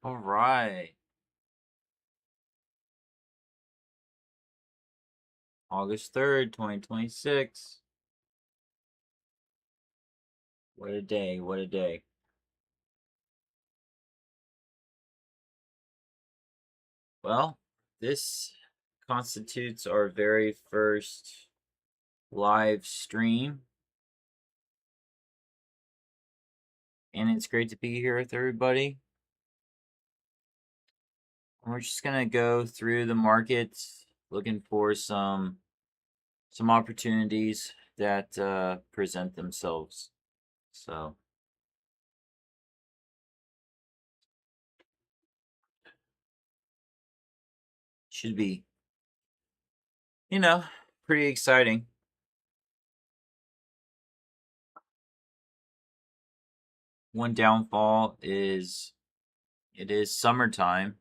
All right. August 3rd, 2026. What a day. What a day. Well, this constitutes our very first live stream. And it's great to be here with everybody. And we're just going to go through the markets looking for some opportunities that present themselves. So should be, pretty exciting. One downfall is it is summertime,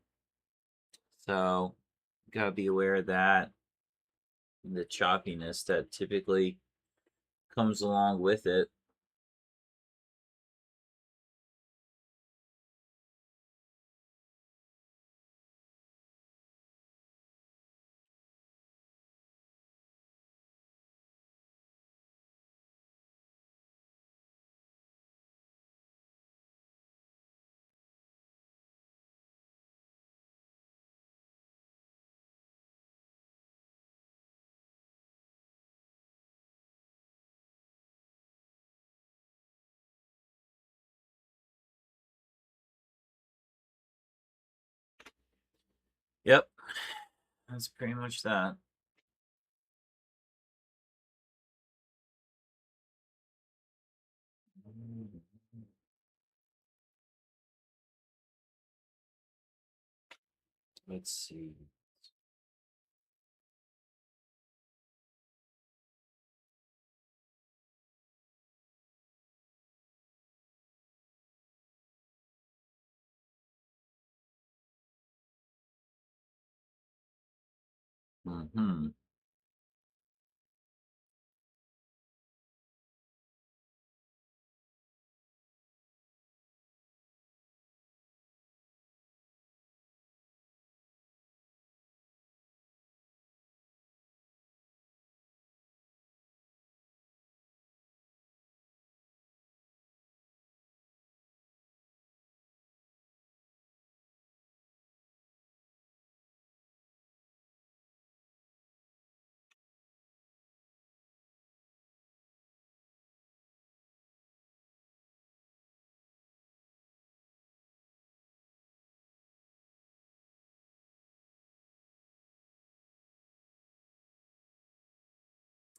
so gotta be aware of that, and the choppiness that typically comes along with it. Yep, that's pretty much that. Let's see. Mm-hmm.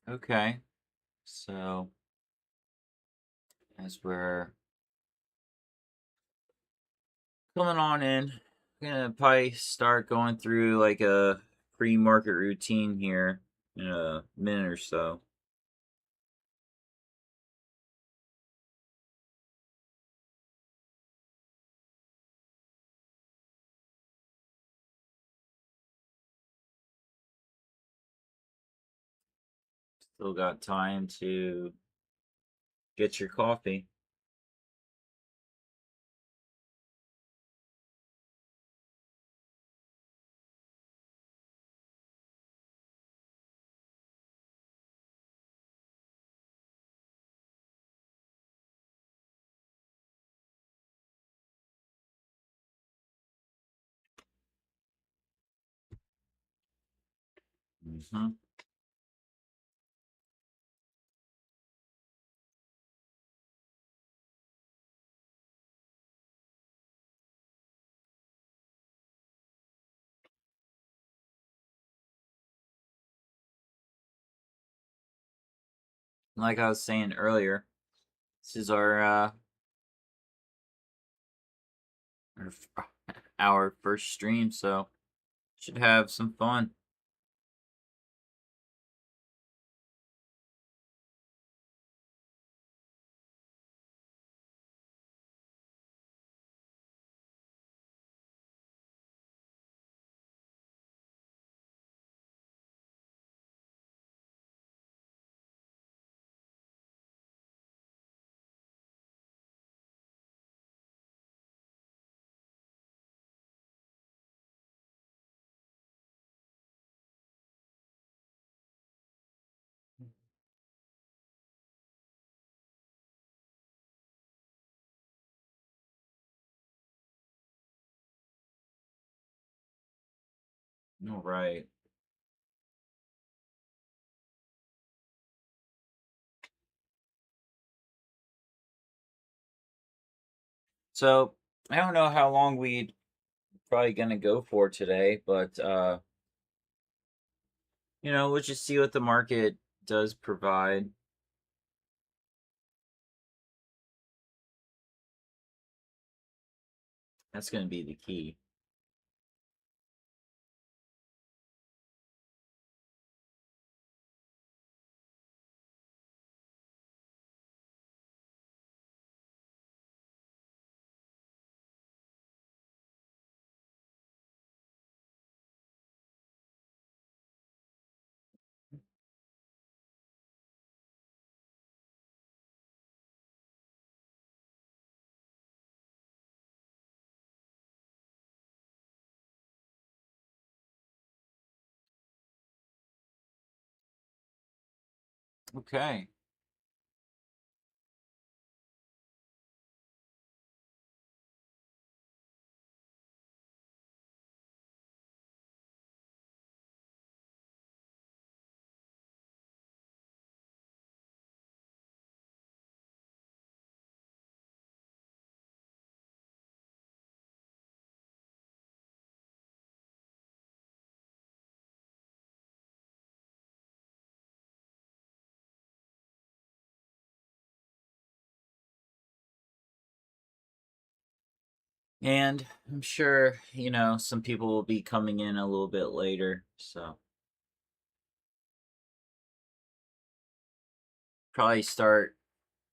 Okay, so as we're coming on in, I'm gonna probably start going through like a pre-market routine here in a minute or so. Still got time to get your coffee. Mm-hmm. Like I was saying earlier, this is our first stream, so should have some fun. All right. So I don't know how long we probably gonna go for today, but we'll just see what the market does provide. That's gonna be the key. Okay. And I'm sure, some people will be coming in a little bit later, so probably start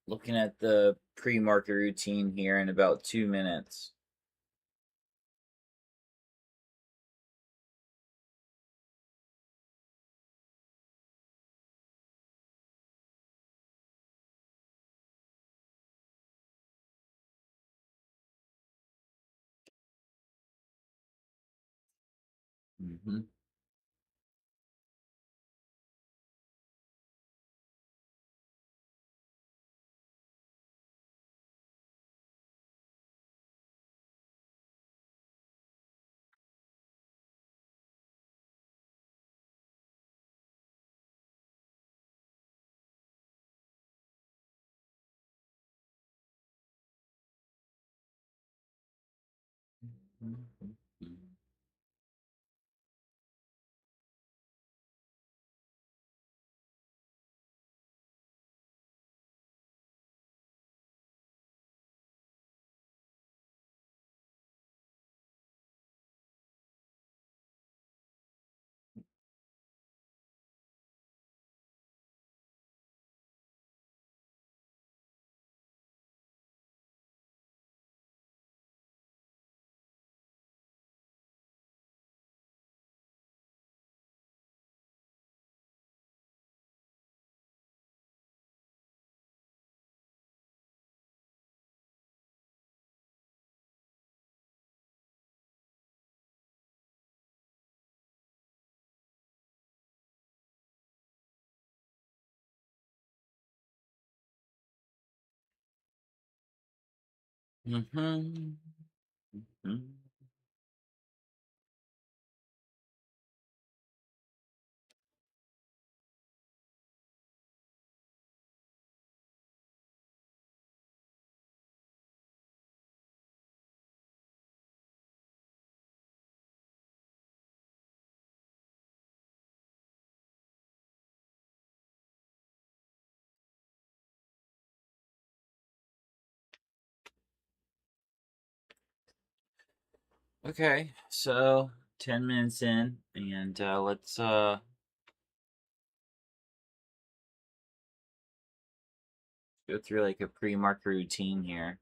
looking at the pre-market routine here in about 2 minutes. Mm-hmm. Mm-hmm. Mm-hmm. Okay, so 10 minutes in, and let's go through like a pre-market routine here.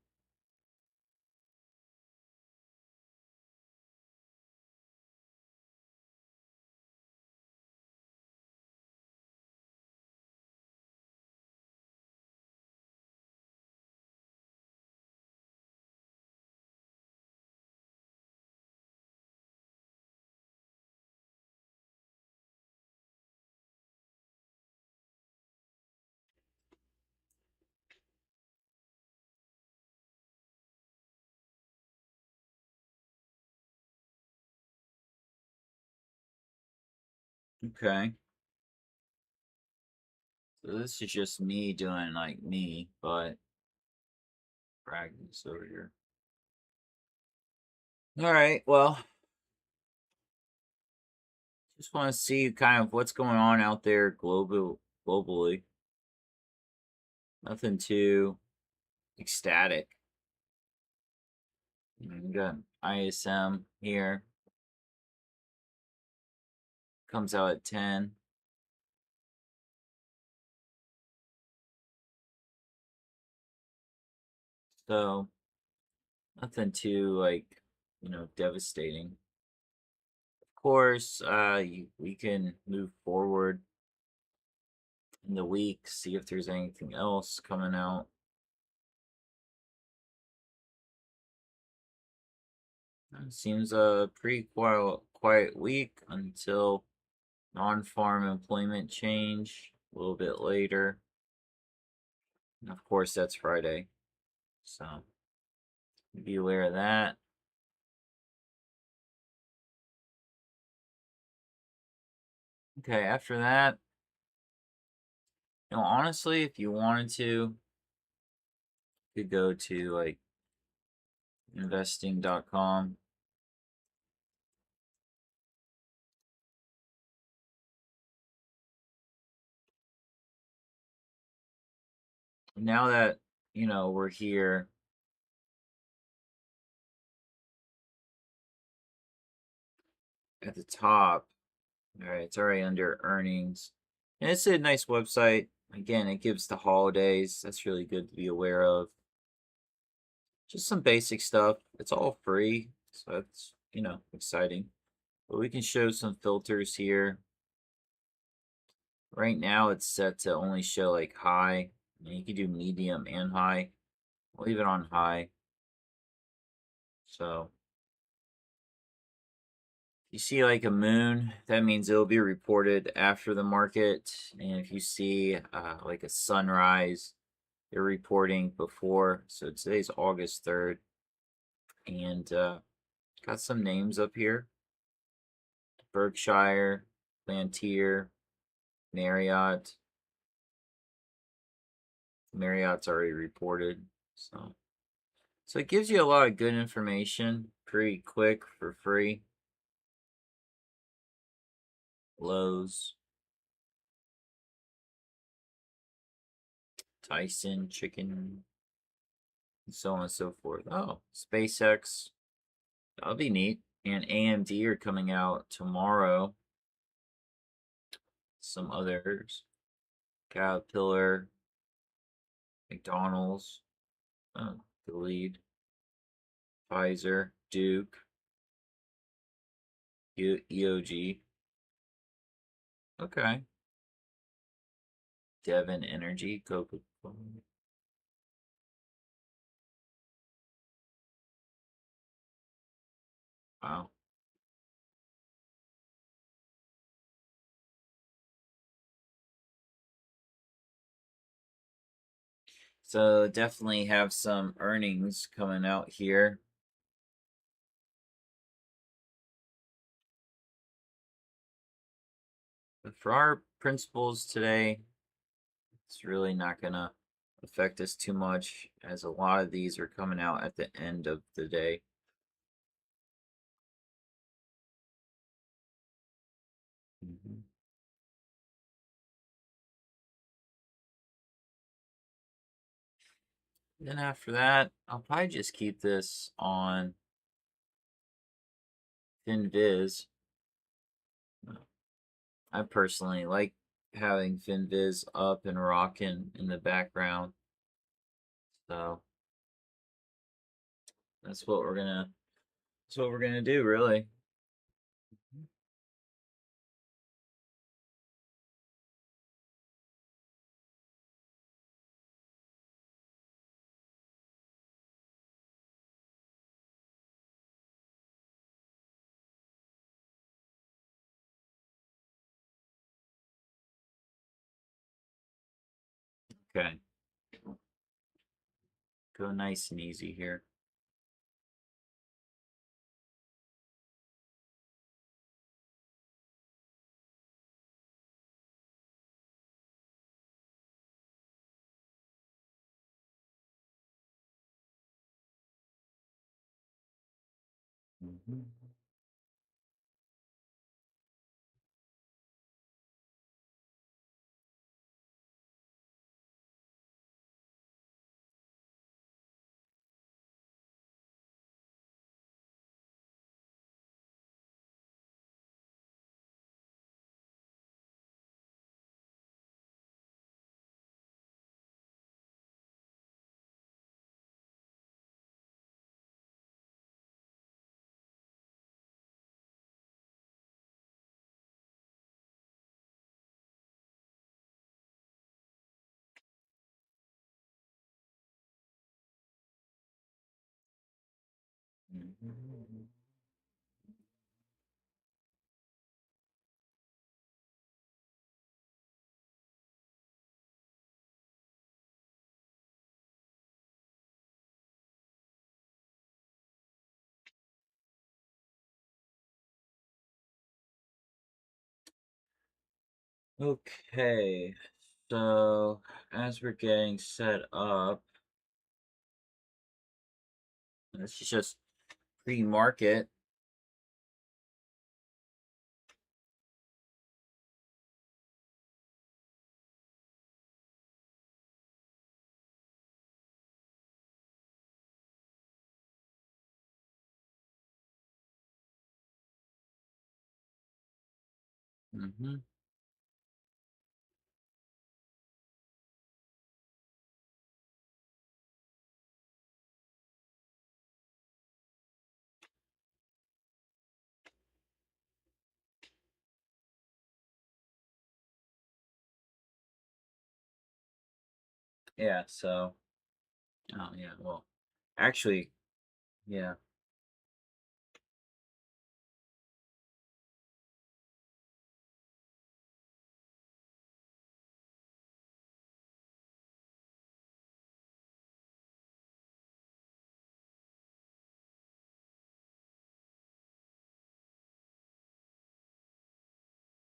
Okay. So this is just me doing like me, but practice over here. All right. Well, just want to see kind of what's going on out there globally. Nothing too ecstatic. We got ISM here. Comes out at 10. So nothing too like, devastating. Of course, we can move forward in the week, see if there's anything else coming out. It seems a pretty quiet week until non-farm employment change a little bit later. And of course, that's Friday. So be aware of that. Okay, after that, honestly, if you wanted to, you could go to like investing.com. Now that, we're here, at the top, all right, it's already under earnings. And it's a nice website. Again, it gives the holidays. That's really good to be aware of. Just some basic stuff. It's all free, so that's, exciting. But we can show some filters here. Right now, it's set to only show like high. And you can do medium and high. I'll leave it on high. So you see like a moon, that means it'll be reported after the market. And if you see like a sunrise, they're reporting before. So today's August 3rd. And got some names up here. Berkshire, Plantier, Marriott. Marriott's already reported. So it gives you a lot of good information pretty quick for free. Lowe's, Tyson Chicken, and so on and so forth. Oh, SpaceX. That'll be neat. And AMD are coming out tomorrow. Some others. Caterpillar, McDonald's, oh, the lead. Pfizer, Duke, EOG. Okay. Devon Energy, Coca-Cola. Wow. So definitely have some earnings coming out here. But for our principles today, it's really not gonna affect us too much, as a lot of these are coming out at the end of the day. Then after that, I'll probably just keep this on FinViz. I personally like having FinViz up and rocking in the background. So that's what we're gonna do, really. Okay. Go nice and easy here. Okay, so as we're getting set up, this is just pre-market. Yeah, so, oh yeah, well, actually, yeah.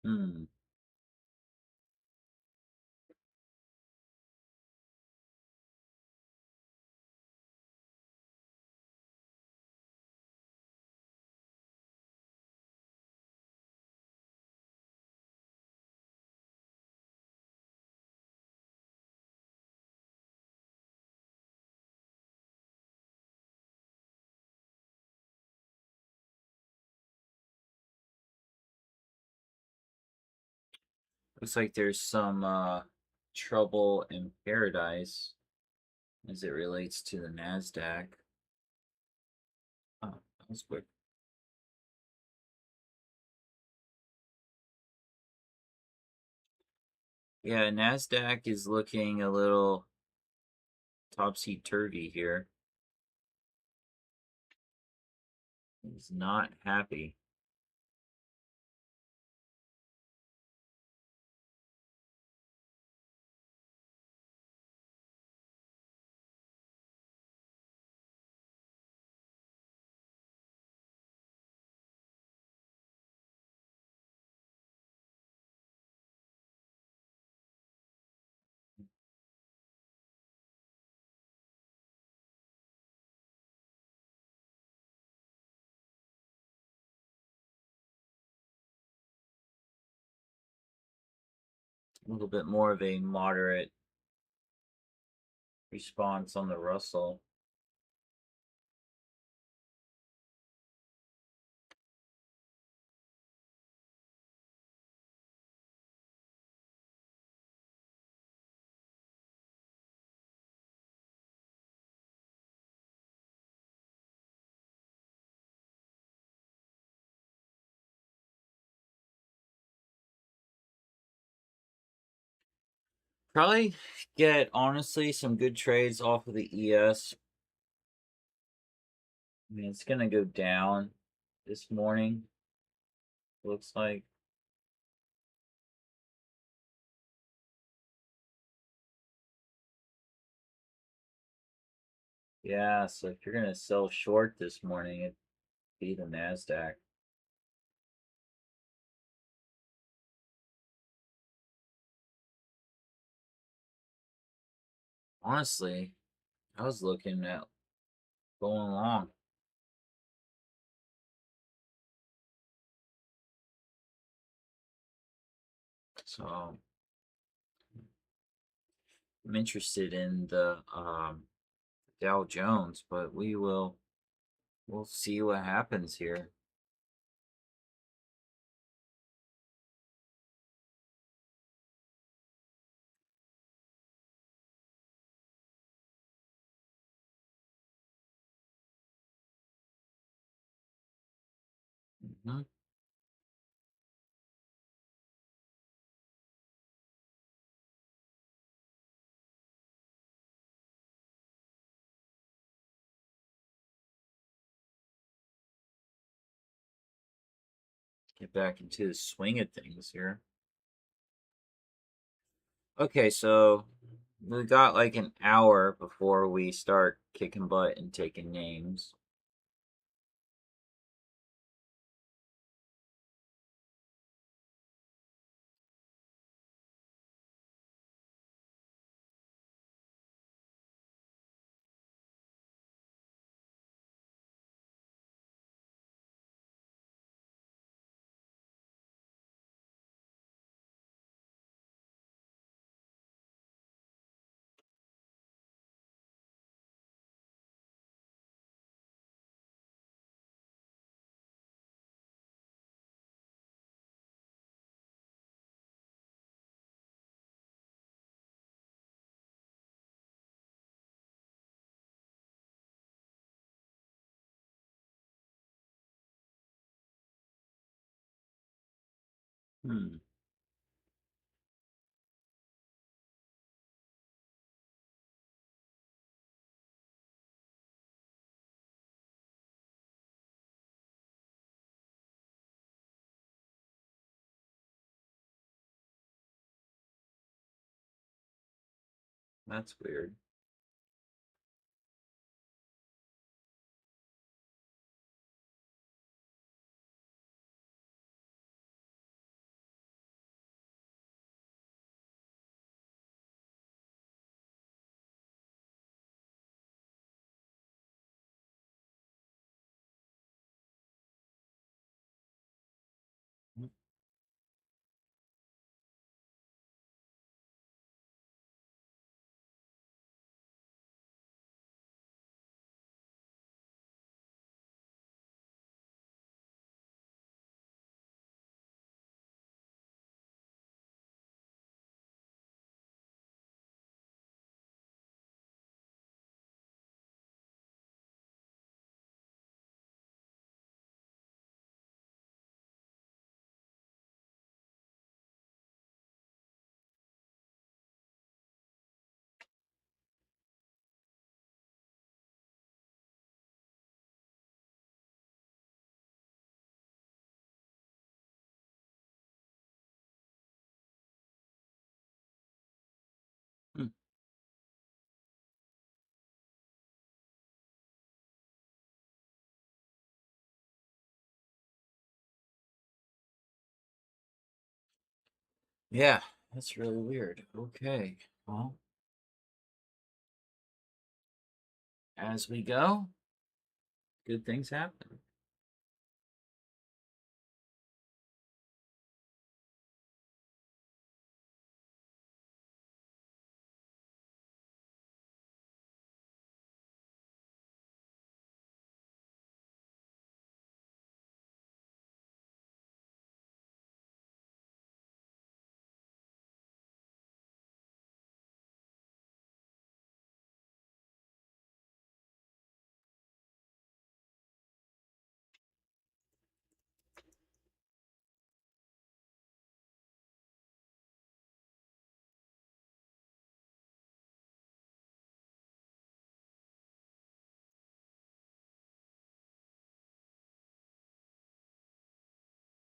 Hmm. Looks like there's some trouble in paradise as it relates to the NASDAQ. Oh, that was quick. Yeah, NASDAQ is looking a little topsy-turvy here. He's not happy. A little bit more of a moderate response on the Russell. Probably get, honestly, some good trades off of the ES. I mean, it's gonna go down this morning, looks like. Yeah, so if you're gonna sell short this morning, it'd be the NASDAQ. Honestly, I was looking at going long. So I'm interested in the Dow Jones, but we'll see what happens here. Mhm. Get back into the swing of things here. Okay, so we got like an hour before we start kicking butt and taking names. Hmm. That's weird. Hmm. Yeah, that's really weird. Okay, well, as we go, good things happen.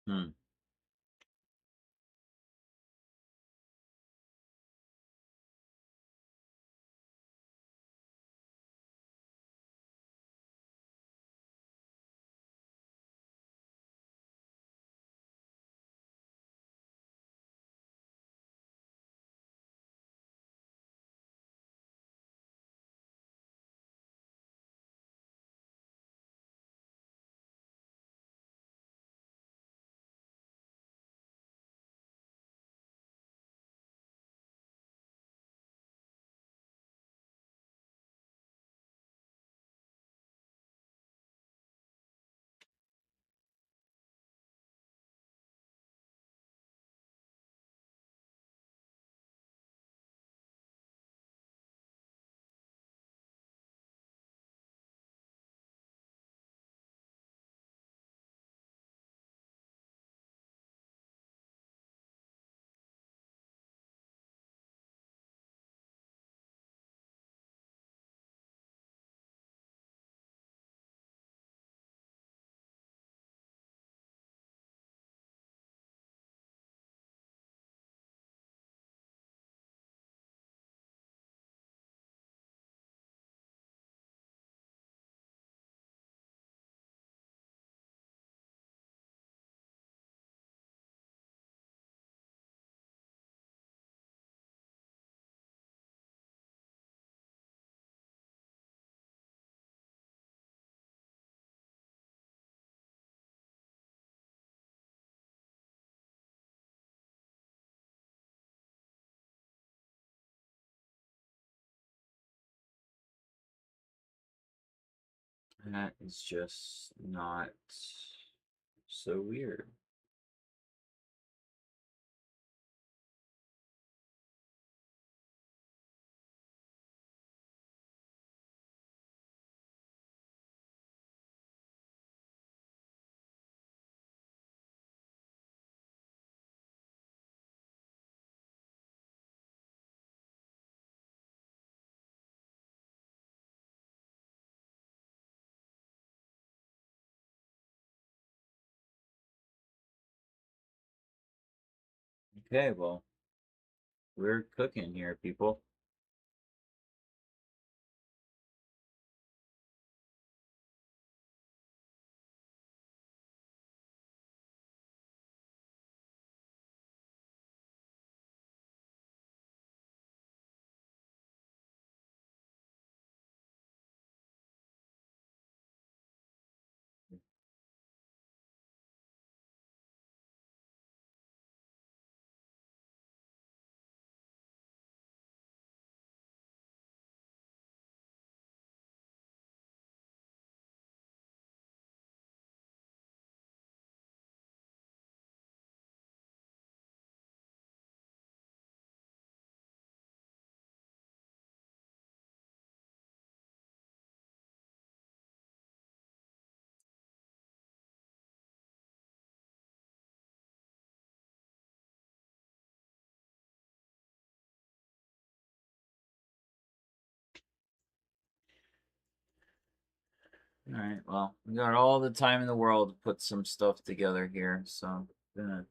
Hmm. That is just not so weird. Okay, well, we're cooking here, people. All right, well, we got all the time in the world to put some stuff together here, so I'm gonna.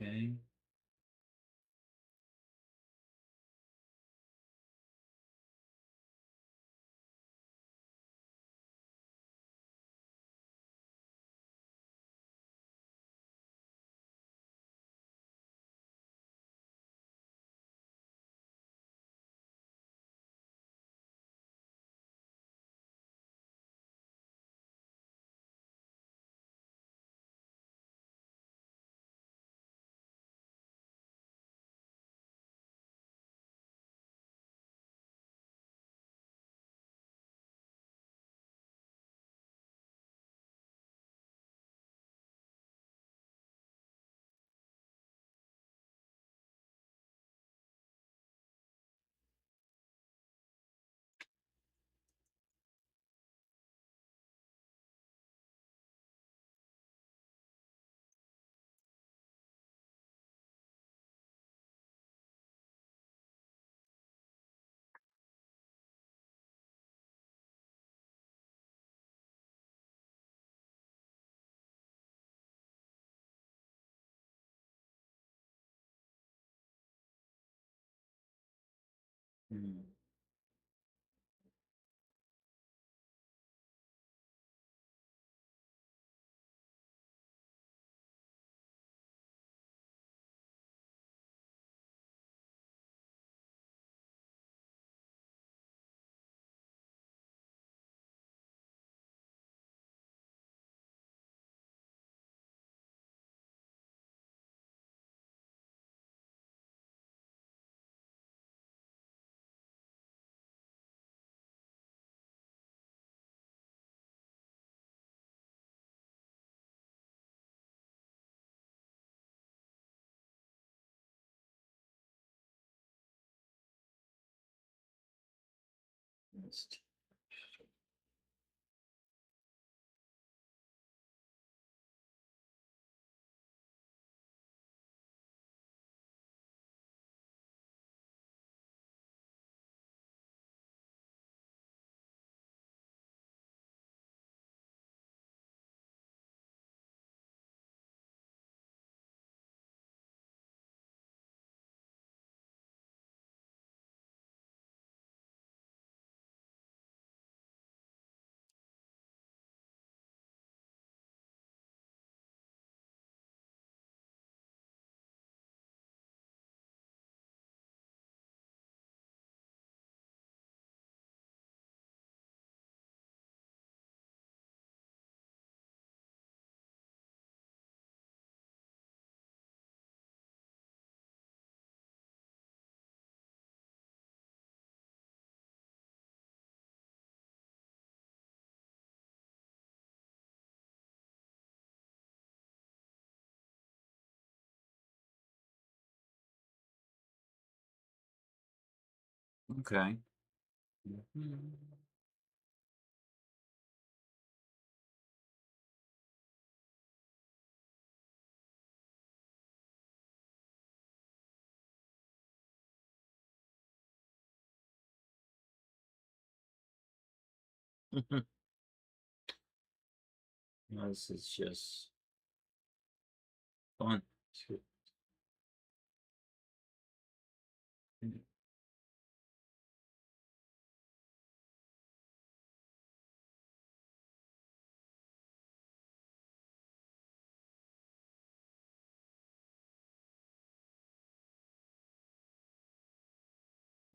Okay. Hmm. Let's Okay. Mhm. This is just fun.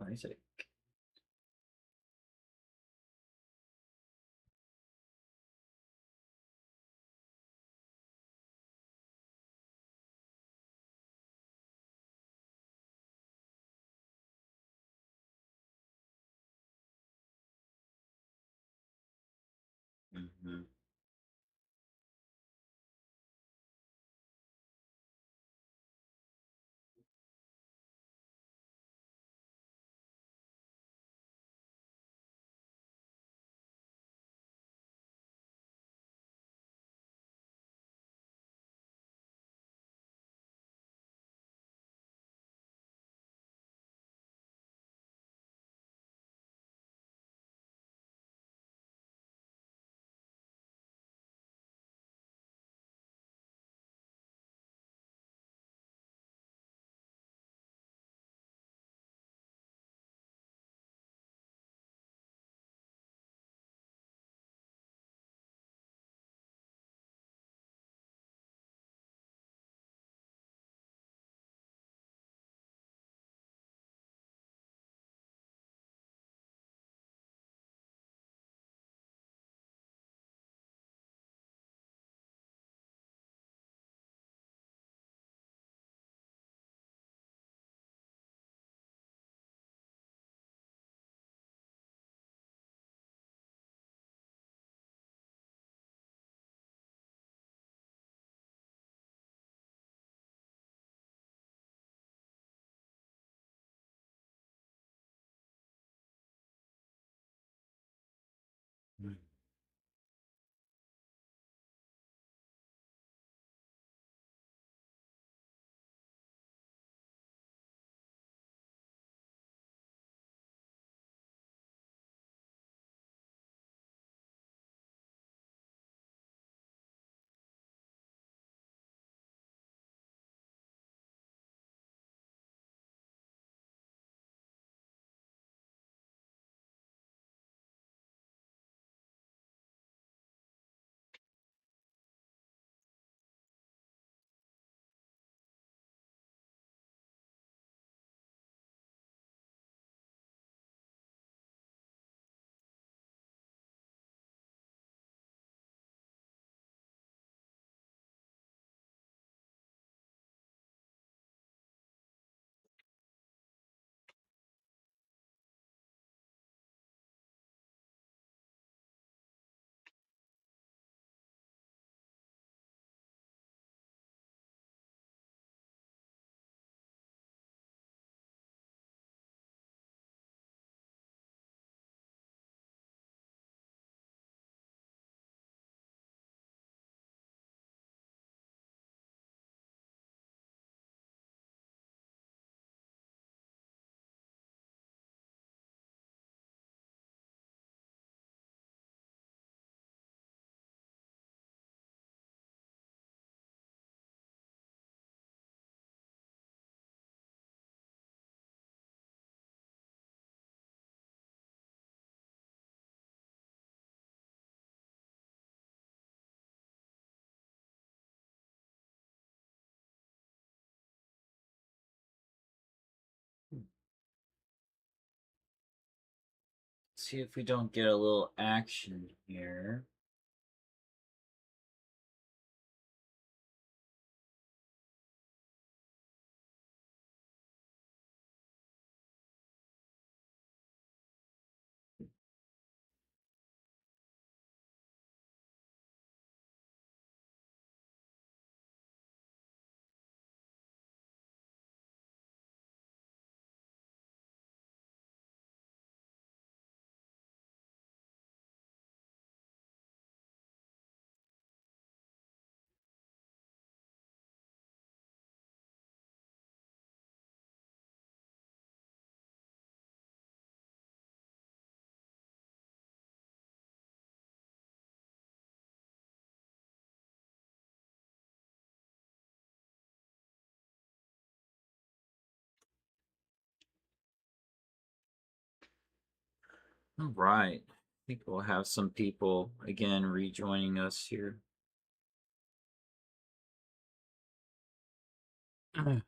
Isaac. Mm-hmm. See if we don't get a little action here. All right. I think we'll have some people again rejoining us here. I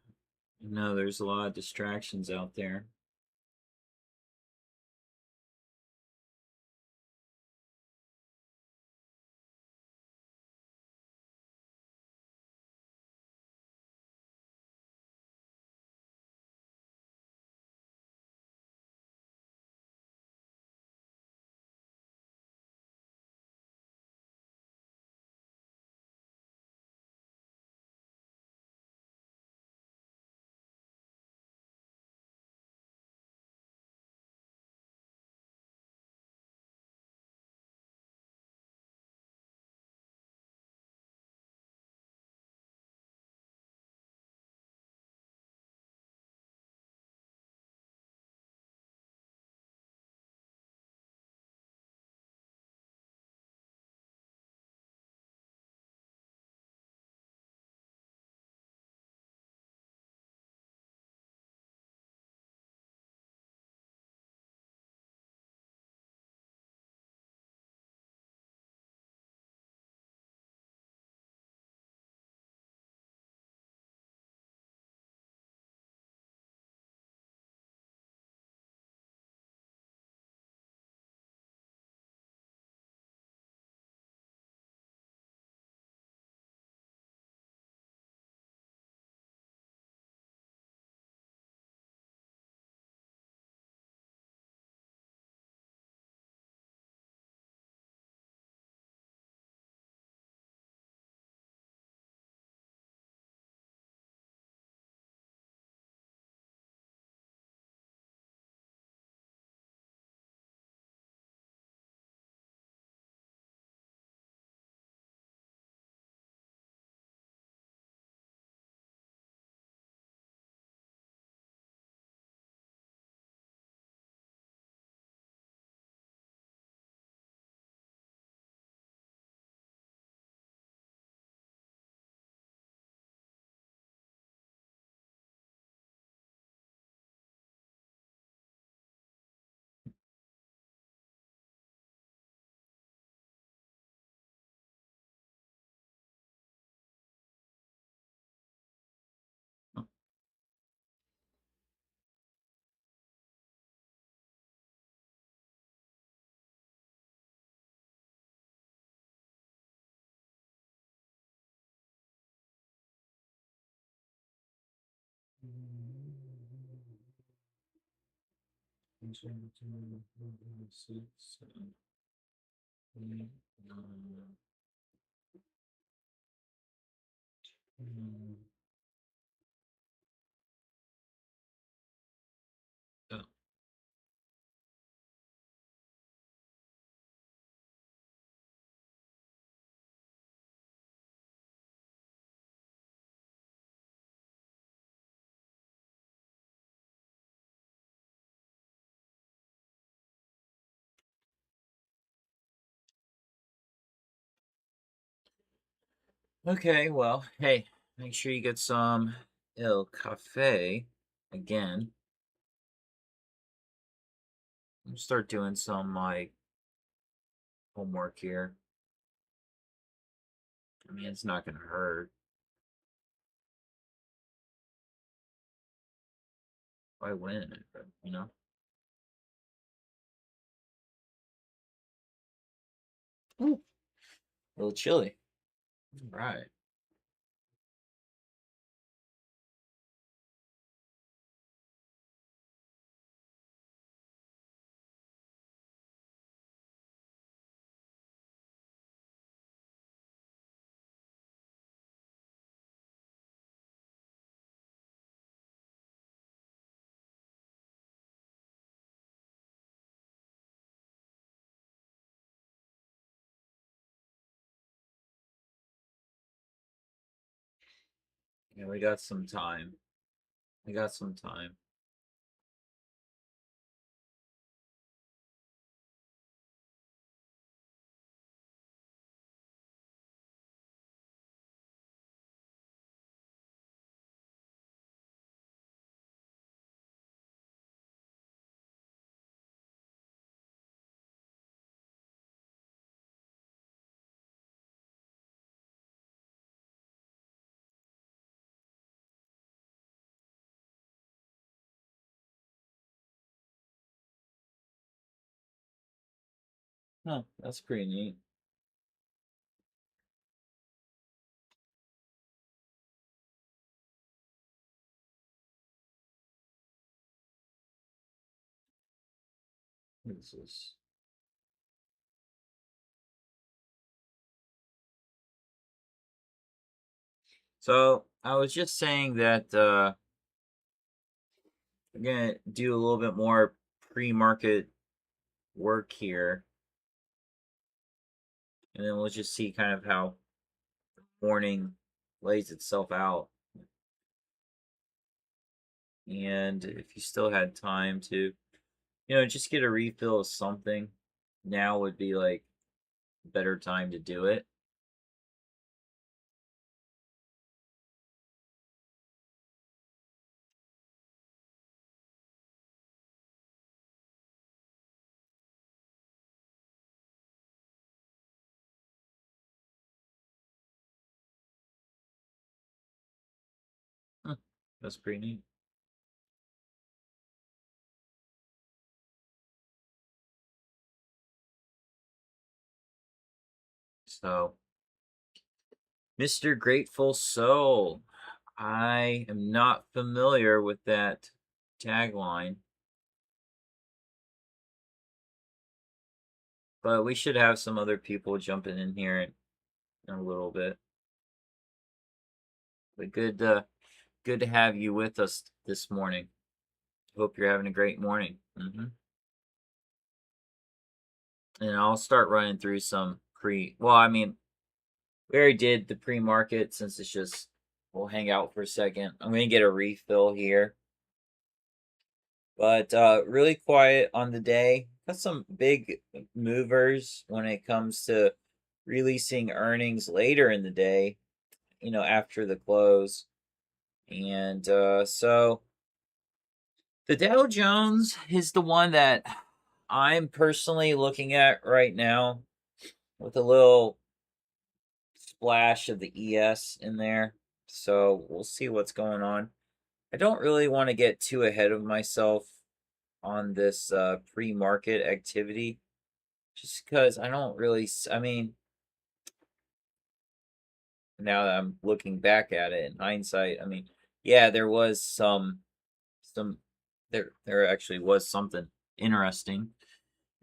know there's a lot of distractions out there. Okay, well, hey, make sure you get some El Cafe again. Start doing some like homework here. I mean, it's not gonna hurt. Why win? You know? Ooh, a little chilly. All right. Yeah, we got some time. We got some time. Huh, that's pretty neat. What is this? So I was just saying that I'm gonna do a little bit more pre-market work here, and then we'll just see kind of how morning lays itself out. And if you still had time to, just get a refill of something, now would be like a better time to do it. Huh, that's pretty neat. So, Mr. Grateful Soul. I am not familiar with that tagline, but we should have some other people jumping in here in a little bit. But good to have you with us this morning. Hope you're having a great morning. And I'll start running through some well, I mean, we already did the pre-market since it's just, we'll hang out for a second. I'm going to get a refill here. But really quiet on the day. Got some big movers when it comes to releasing earnings later in the day, after the close. And so the Dow Jones is the one that I'm personally looking at right now with a little splash of the ES in there. So we'll see what's going on. I don't really want to get too ahead of myself on this pre-market activity, just because I don't really, I mean, now that I'm looking back at it in hindsight, I mean, yeah, there was some, there actually was something interesting.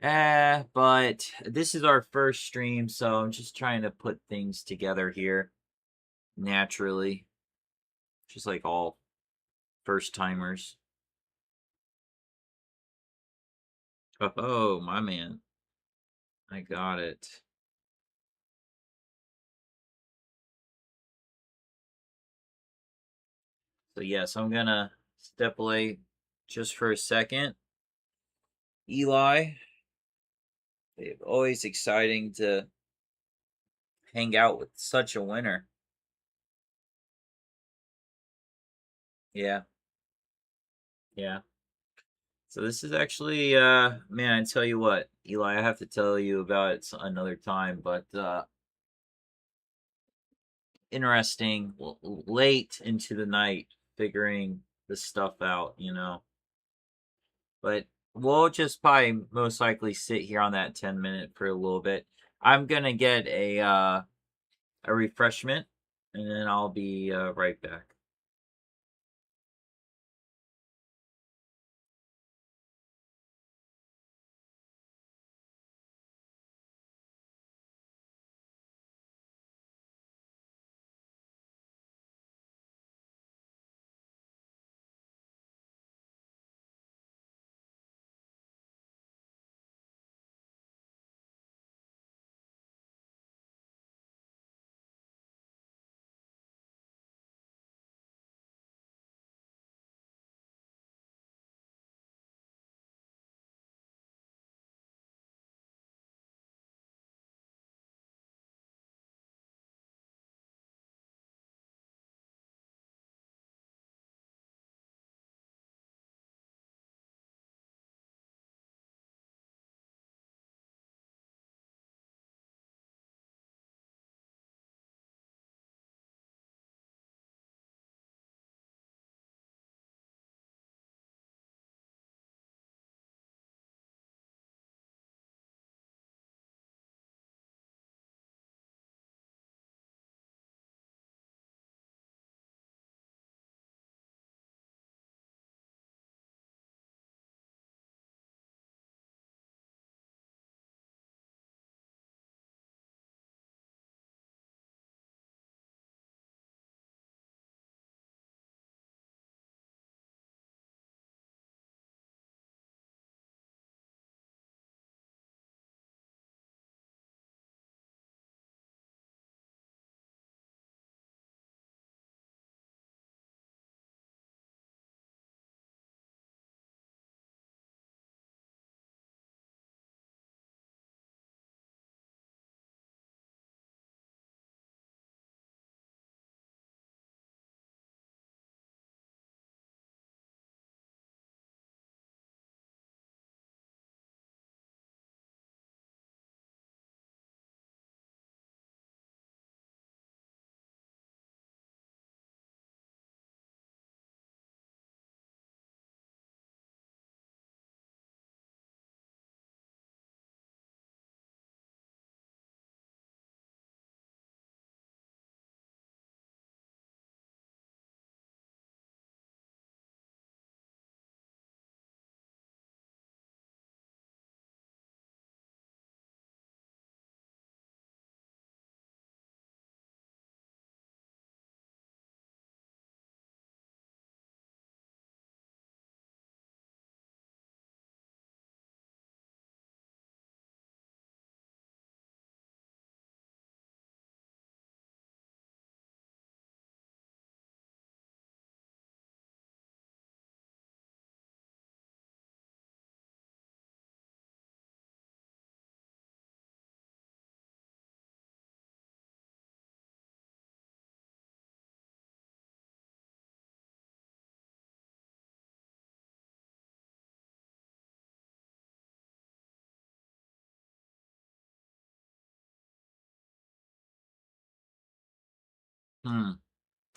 But this is our first stream, so I'm just trying to put things together here naturally, just like all first timers. Oh, my man. I got it. So yes, I'm gonna step away just for a second. Eli, it's always exciting to hang out with such a winner. Yeah, yeah. So this is actually, man, I tell you what, Eli, I have to tell you about it another time, but interesting, late into the night figuring this stuff out. But we'll just probably most likely sit here on that 10-minute for a little bit. I'm gonna get a refreshment, and then I'll be right back.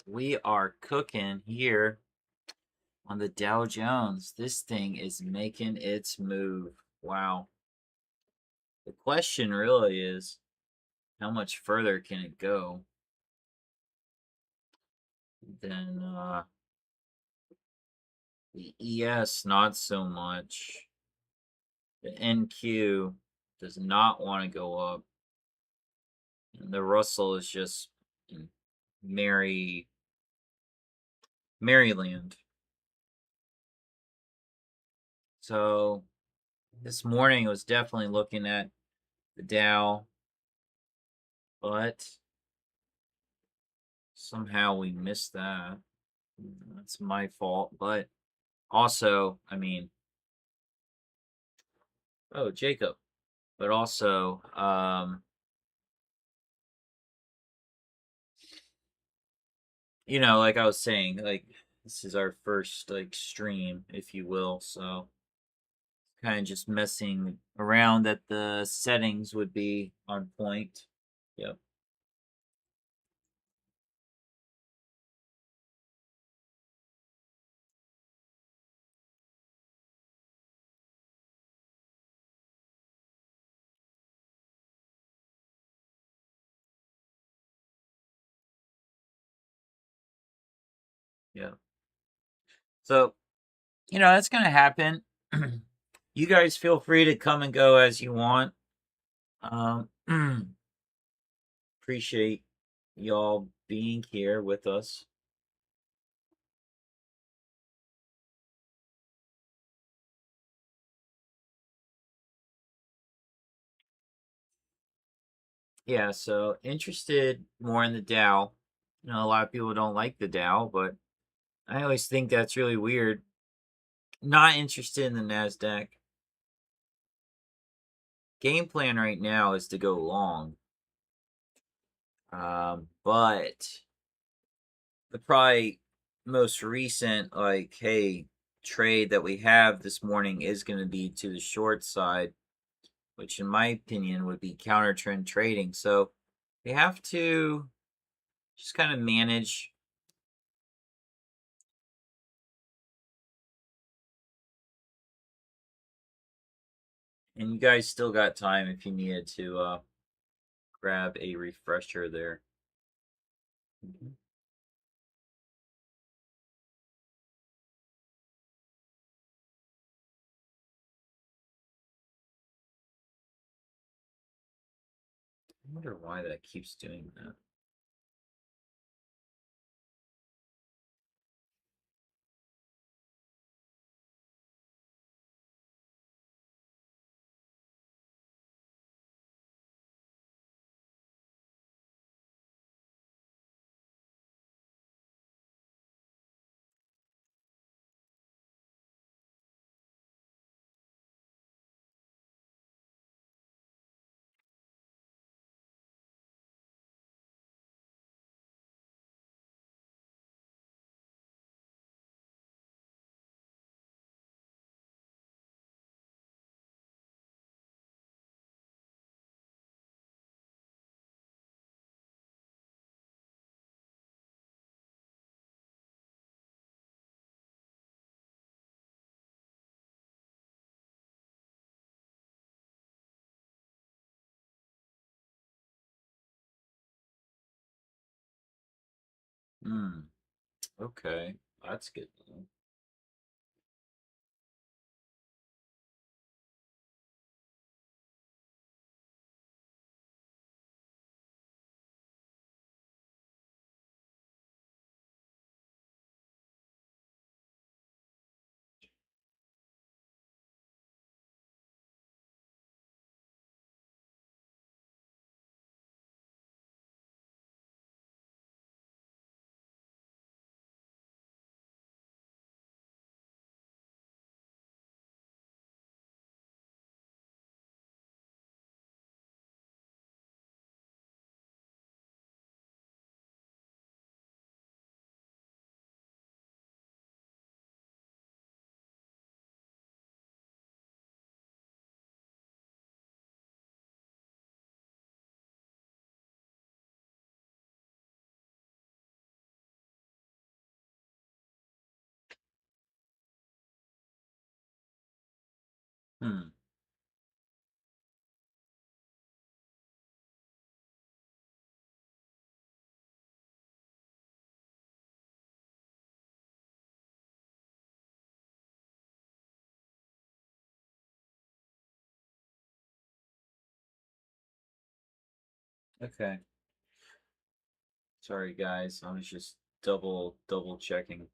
We are cooking here on the Dow Jones. This thing is making its move. Wow. The question really is, how much further can it go? Then the ES, not so much. The NQ does not want to go up. And the Russell is just in Maryland. So this morning was definitely looking at the Dow, but somehow we missed that. That's my fault. But also, I mean, oh, Jacob. But also, like I was saying, like this is our first like stream, if you will, so kind of just messing around that the settings would be on point. Yep. Yeah. So, that's gonna happen. You guys feel free to come and go as you want. Um, appreciate y'all being here with us. Yeah, so interested more in the Dow. A lot of people don't like the Dow, but I always think that's really weird. Not interested in the NASDAQ. Game plan right now is to go long. But the probably most recent, like, hey, trade that we have this morning is going to be to the short side, which in my opinion would be counter trend trading. So we have to just kind of manage. And you guys still got time if you needed to grab a refresher there. Mhm. I wonder why that keeps doing that. Hmm. Okay, that's good. Hmm. Okay. Sorry, guys. I was just double checking.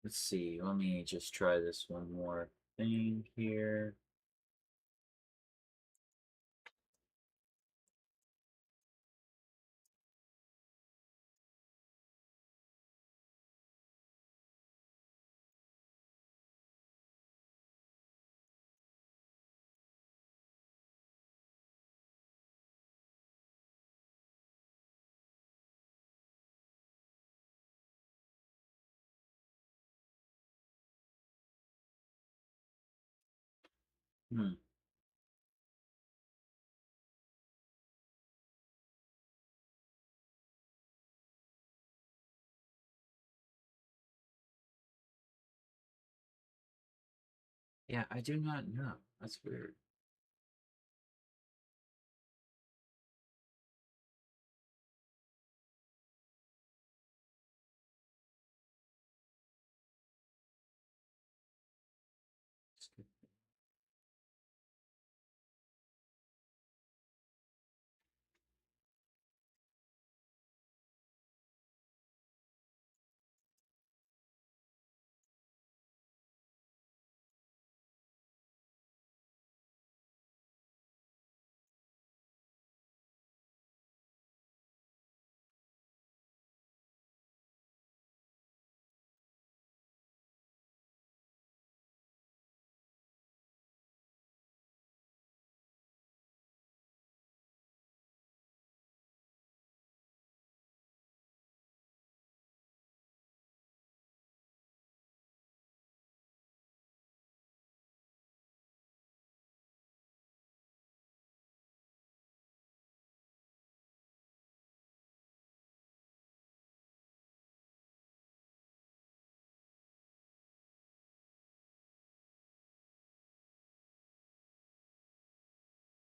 Let's see. Let me just try this one more thing here. Hmm. Yeah, I do not know. That's weird.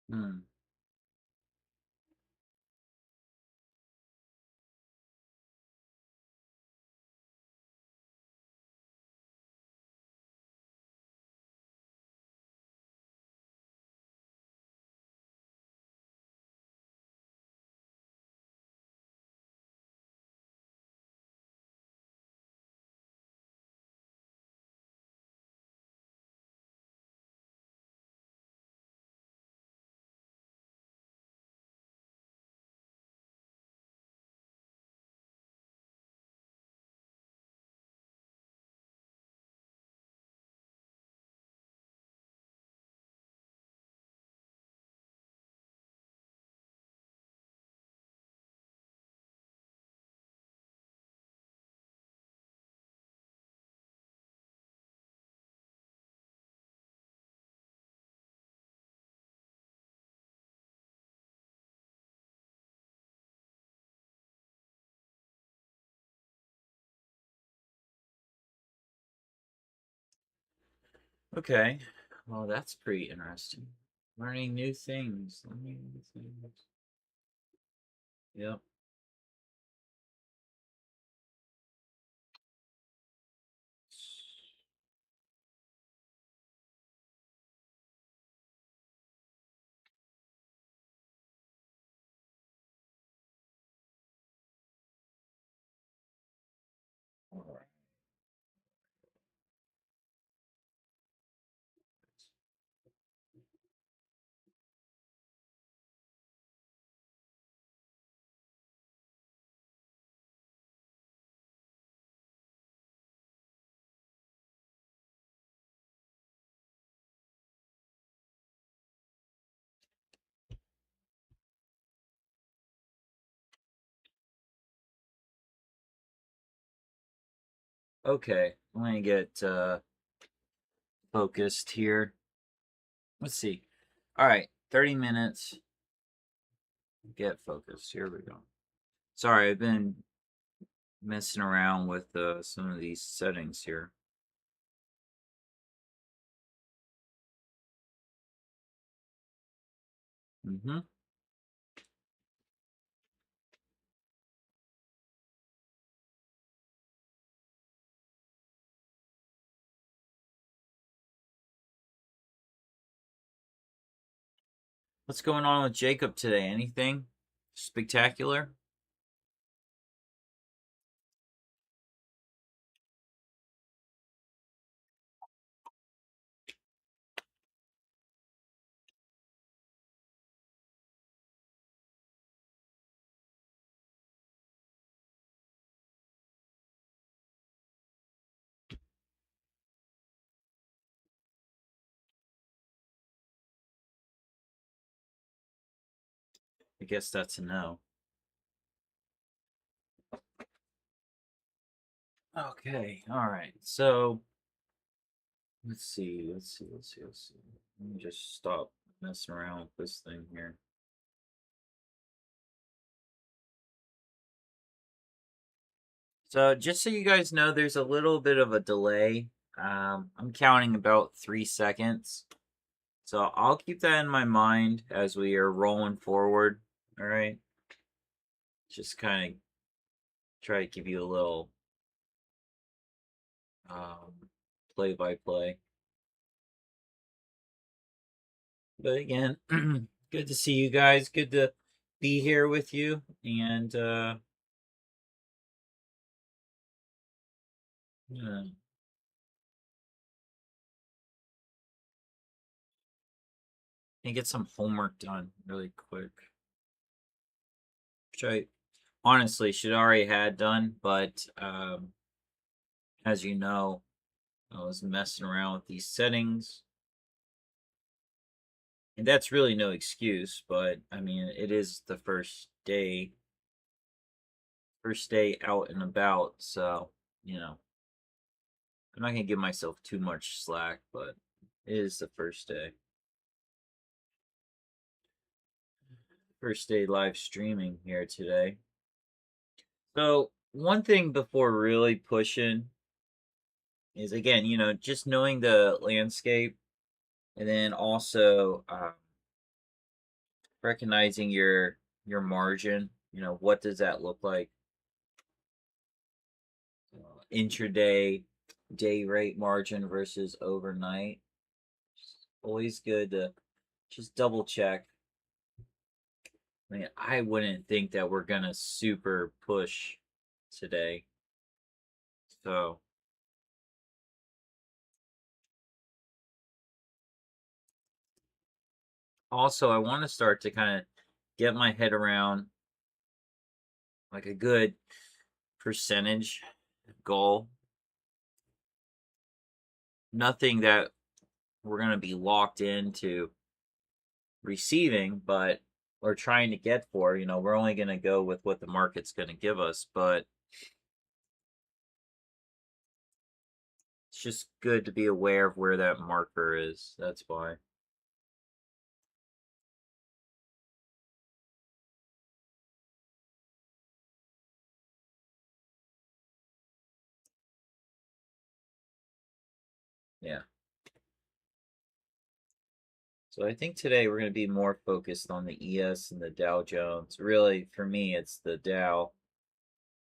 Hmm. Okay. Well, that's pretty interesting. Learning new things. Learning new things. Yep. All right. Okay, I'm gonna get focused here. Let's see. All right, 30 minutes. Get focused. Here we go. Sorry, I've been messing around with some of these settings here. Mm-hmm. What's going on with Jacob today? Anything spectacular? I guess that's a no. Okay, all right. So let's see. Let me just stop messing around with this thing here. So just so you guys know, there's a little bit of a delay. I'm counting about 3 seconds. So I'll keep that in my mind as we are rolling forward. All right. Just kind of try to give you a little play by play. But again, good to see you guys. Good to be here with you. And yeah. And get some homework done really quick. Which I honestly should already had done, but as you know, I was messing around with these settings. And that's really no excuse, but I mean, it is the first day out and about, so, you know, I'm not gonna give myself too much slack, but it is the first day. First day live streaming here today. So, one thing before really pushing is again, you know, just knowing the landscape and then also recognizing your margin. You know, what does that look like? Intraday, day rate margin versus overnight. Always good to just double check. I mean, I wouldn't think that we're gonna super push today. So also I want to start to kind of get my head around like a good percentage goal. Nothing that we're gonna be locked into receiving, but we're trying to get for, you know, we're only gonna go with what the market's gonna give us, but it's just good to be aware of where that marker is. That's why. Yeah. So I think today we're going to be more focused on the ES and the Dow Jones. Really, for me, it's the Dow.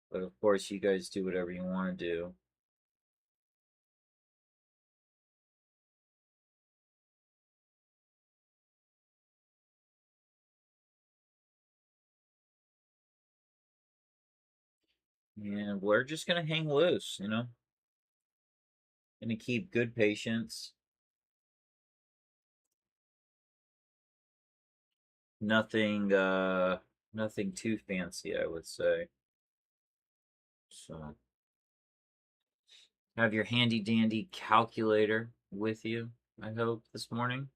But of course, you guys do whatever you want to do. And we're just going to hang loose, you know? Going to keep good patience. Nothing, nothing too fancy, I would say. So, have your handy dandy calculator with you, I hope, this morning.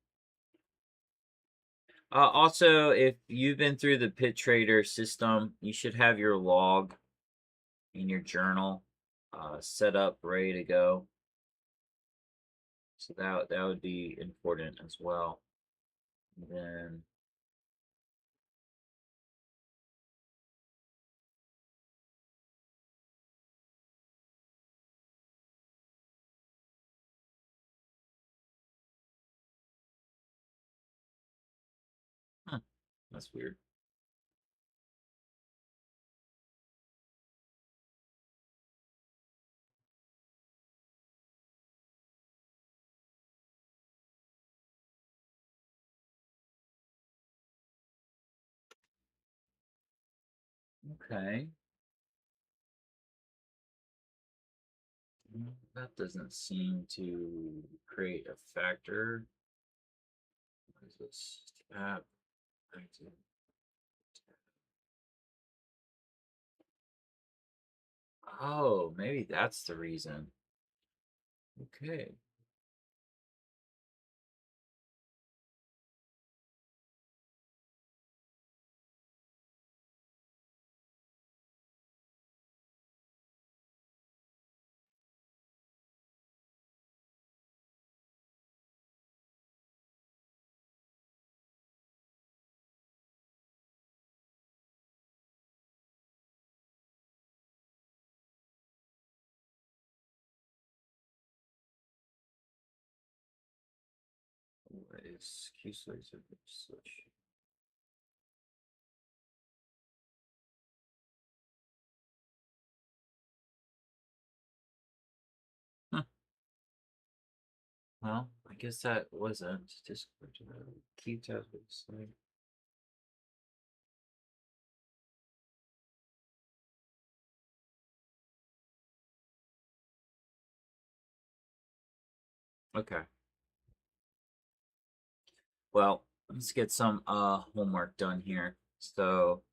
Also, if you've been through the PITTRADER system, you should have your log in your journal. set up, ready to go. So that would be important as well. And then that's weird. Okay. That doesn't seem to create a factor. What is this? Tab. Active. Oh, maybe that's the reason. Okay. What is Q switch of switch? Huh. Well, I guess that wasn't just keep tabs with the slide. Okay. Well, let's get some homework done here. So,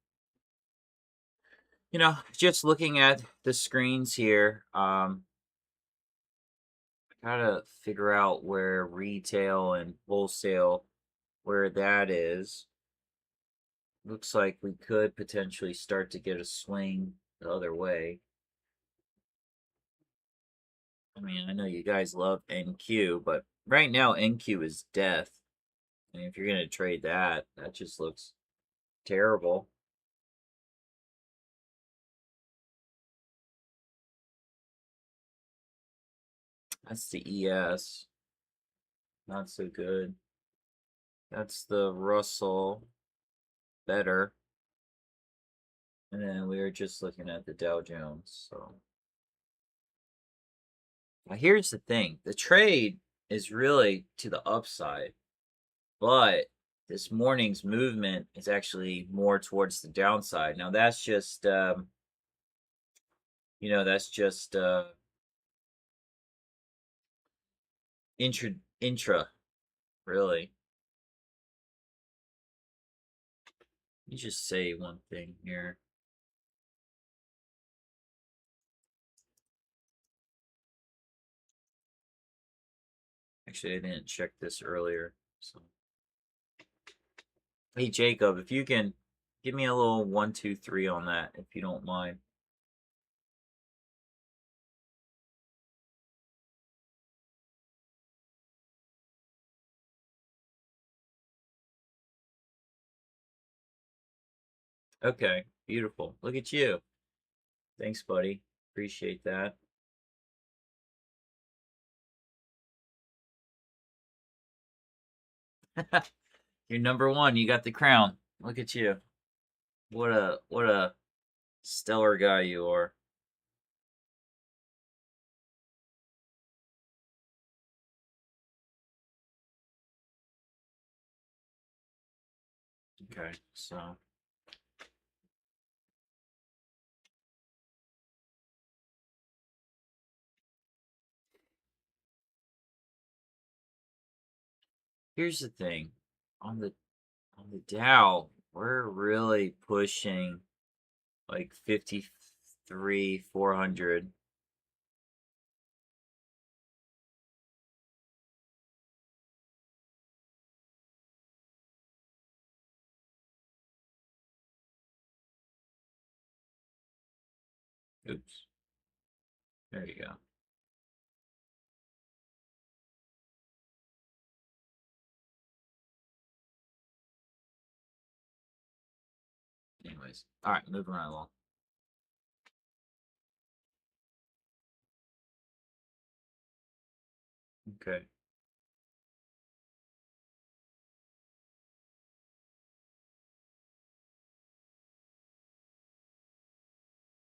just looking at the screens here, gotta figure out where retail and wholesale, where that is. Looks like we could potentially start to get a swing the other way. I mean, I know you guys love NQ, but right now NQ is death. And if you're gonna trade that, that just looks terrible. That's the ES. Not so good. That's the Russell. Better. And then we were just looking at the Dow Jones. So now here's the thing. The trade is really to the upside, but this morning's movement is actually more towards the downside. Now that's just that's just intra really. Let me just say one thing here. Actually, I didn't check this earlier. So hey Jacob, if you can give me a little 1, 2, 3 on that, if you don't mind. Okay, beautiful. Look at you. Thanks, buddy. Appreciate that. You're number one. You got the crown. Look at you. What a stellar guy you are. Okay, so here's the thing. On the Dow, we're really pushing like 53, 400. Oops. There you go. Anyways, all right, moving right along. Okay.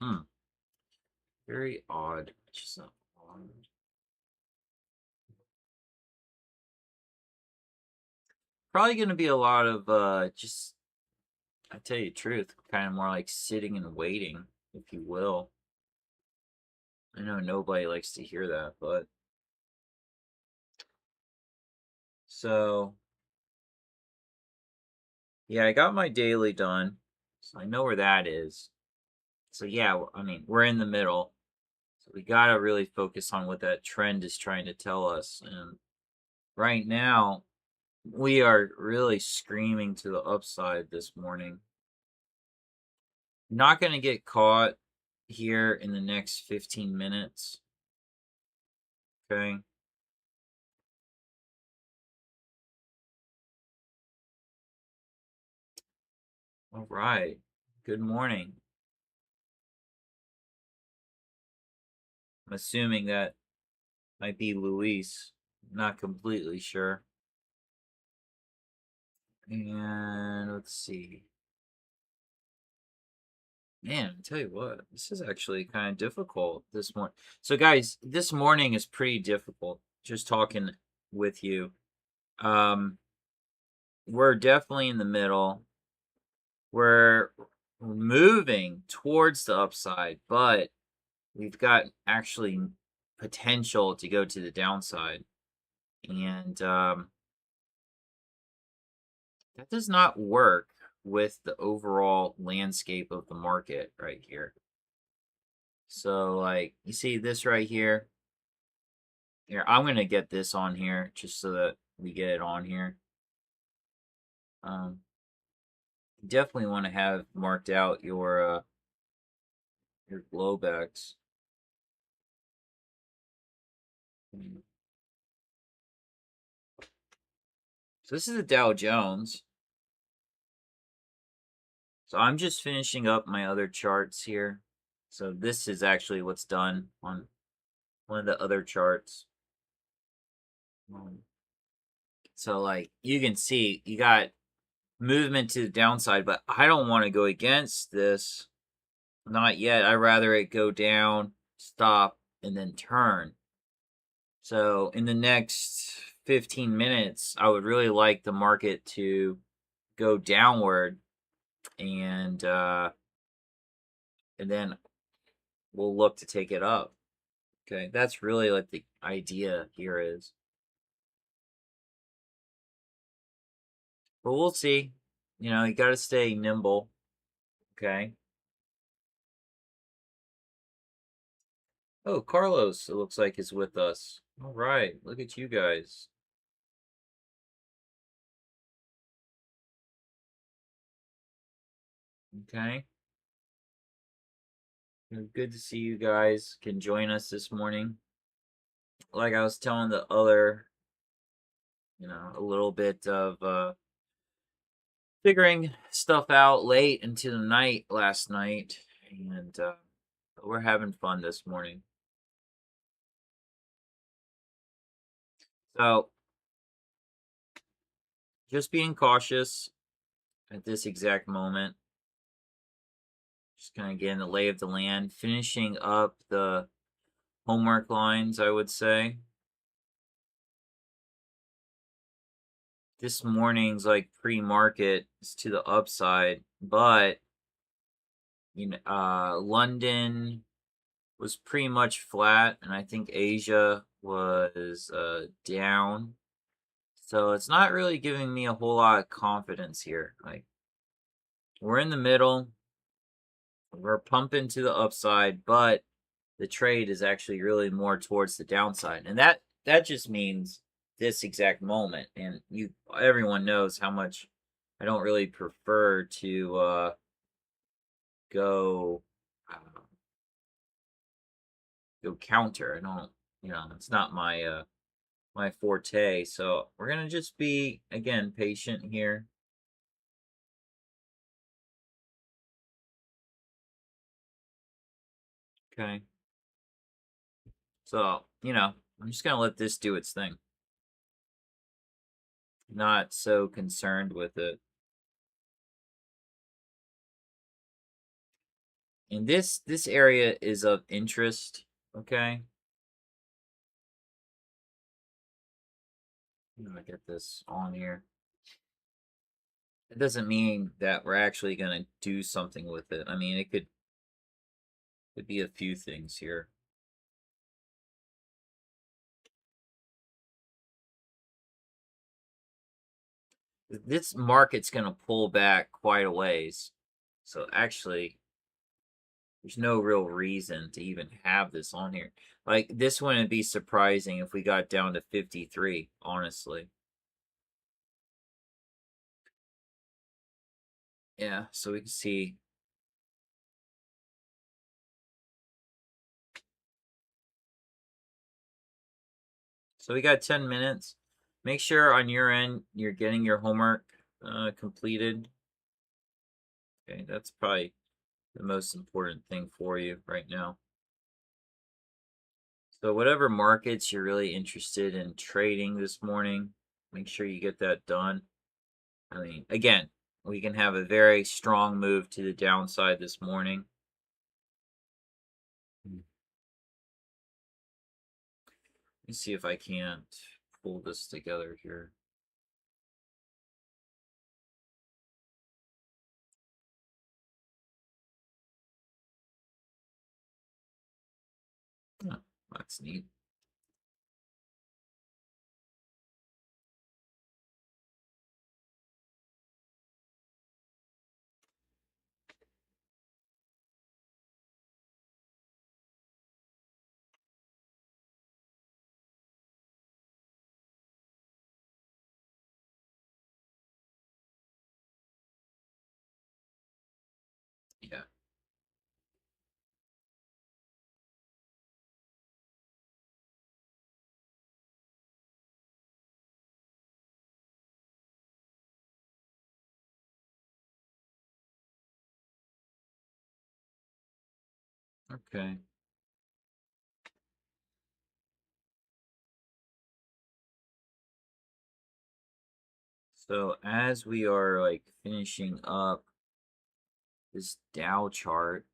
Hmm. Very odd. Just not odd. Probably going to be a lot of just, I tell you the truth, kind of more like sitting and waiting, if you will. I know nobody likes to hear that, but so yeah, I got my daily done, so I know where that is. So yeah, I mean, we're in the middle, so we gotta really focus on what that trend is trying to tell us. And right now, we are really screaming to the upside this morning. Not gonna get caught here in the next 15 minutes. Okay. All right. Good morning. I'm assuming that might be Luis. Not completely sure. And let's see. Man, I tell you what, this is actually kind of difficult this morning. So, guys, this morning is pretty difficult. Just talking with you. We're definitely in the middle. We're moving towards the upside, but we've got actually potential to go to the downside. And that does not work with the overall landscape of the market right here. So, like, you see this right here? Here, I'm going to get this on here just so that we get it on here. Definitely want to have marked out your Globex. So this is the Dow Jones. So I'm just finishing up my other charts here. So this is actually what's done on one of the other charts. So like you can see, you got movement to the downside, but I don't want to go against this. Not yet. I'd rather it go down, stop, and then turn. So in the next 15 minutes, I would really like the market to go downward, and then we'll look to take it up. Okay, that's really like the idea here is. But we'll see. You know, you got to stay nimble. Okay. Oh, Carlos, it looks like is with us. All right, look at you guys. Okay. Good to see you guys can join us this morning. Like I was telling the other, a little bit of figuring stuff out late into the night last night, and we're having fun this morning. So, just being cautious at this exact moment. Just kind of getting the lay of the land, finishing up the homework lines, I would say. This morning's like pre-market is to the upside, but London was pretty much flat, and I think Asia was down. So it's not really giving me a whole lot of confidence here. Like we're in the middle, we're pumping to the upside, but the trade is actually really more towards the downside, and that just means this exact moment. And everyone knows how much I don't really prefer to go go counter. I don't, it's not my my forte. So we're gonna just be, again, patient here. Okay. So, I'm just gonna let this do its thing. Not so concerned with it. And this area is of interest, okay? I'm gonna get this on here. It doesn't mean that we're actually gonna do something with it. I mean, it could be a few things here. This market's gonna pull back quite a ways. So actually, there's no real reason to even have this on here. Like, this wouldn't be surprising if we got down to 53, honestly. Yeah, so we can see. So we got 10 minutes. Make sure on your end you're getting your homework completed. Okay, that's probably the most important thing for you right now. So whatever markets you're really interested in trading this morning, make sure you get that done. I mean, again, we can have a very strong move to the downside this morning. Let me see if I can't pull this together here. Oh, that's neat. Yeah. Okay. So as we are like finishing up this Dow chart,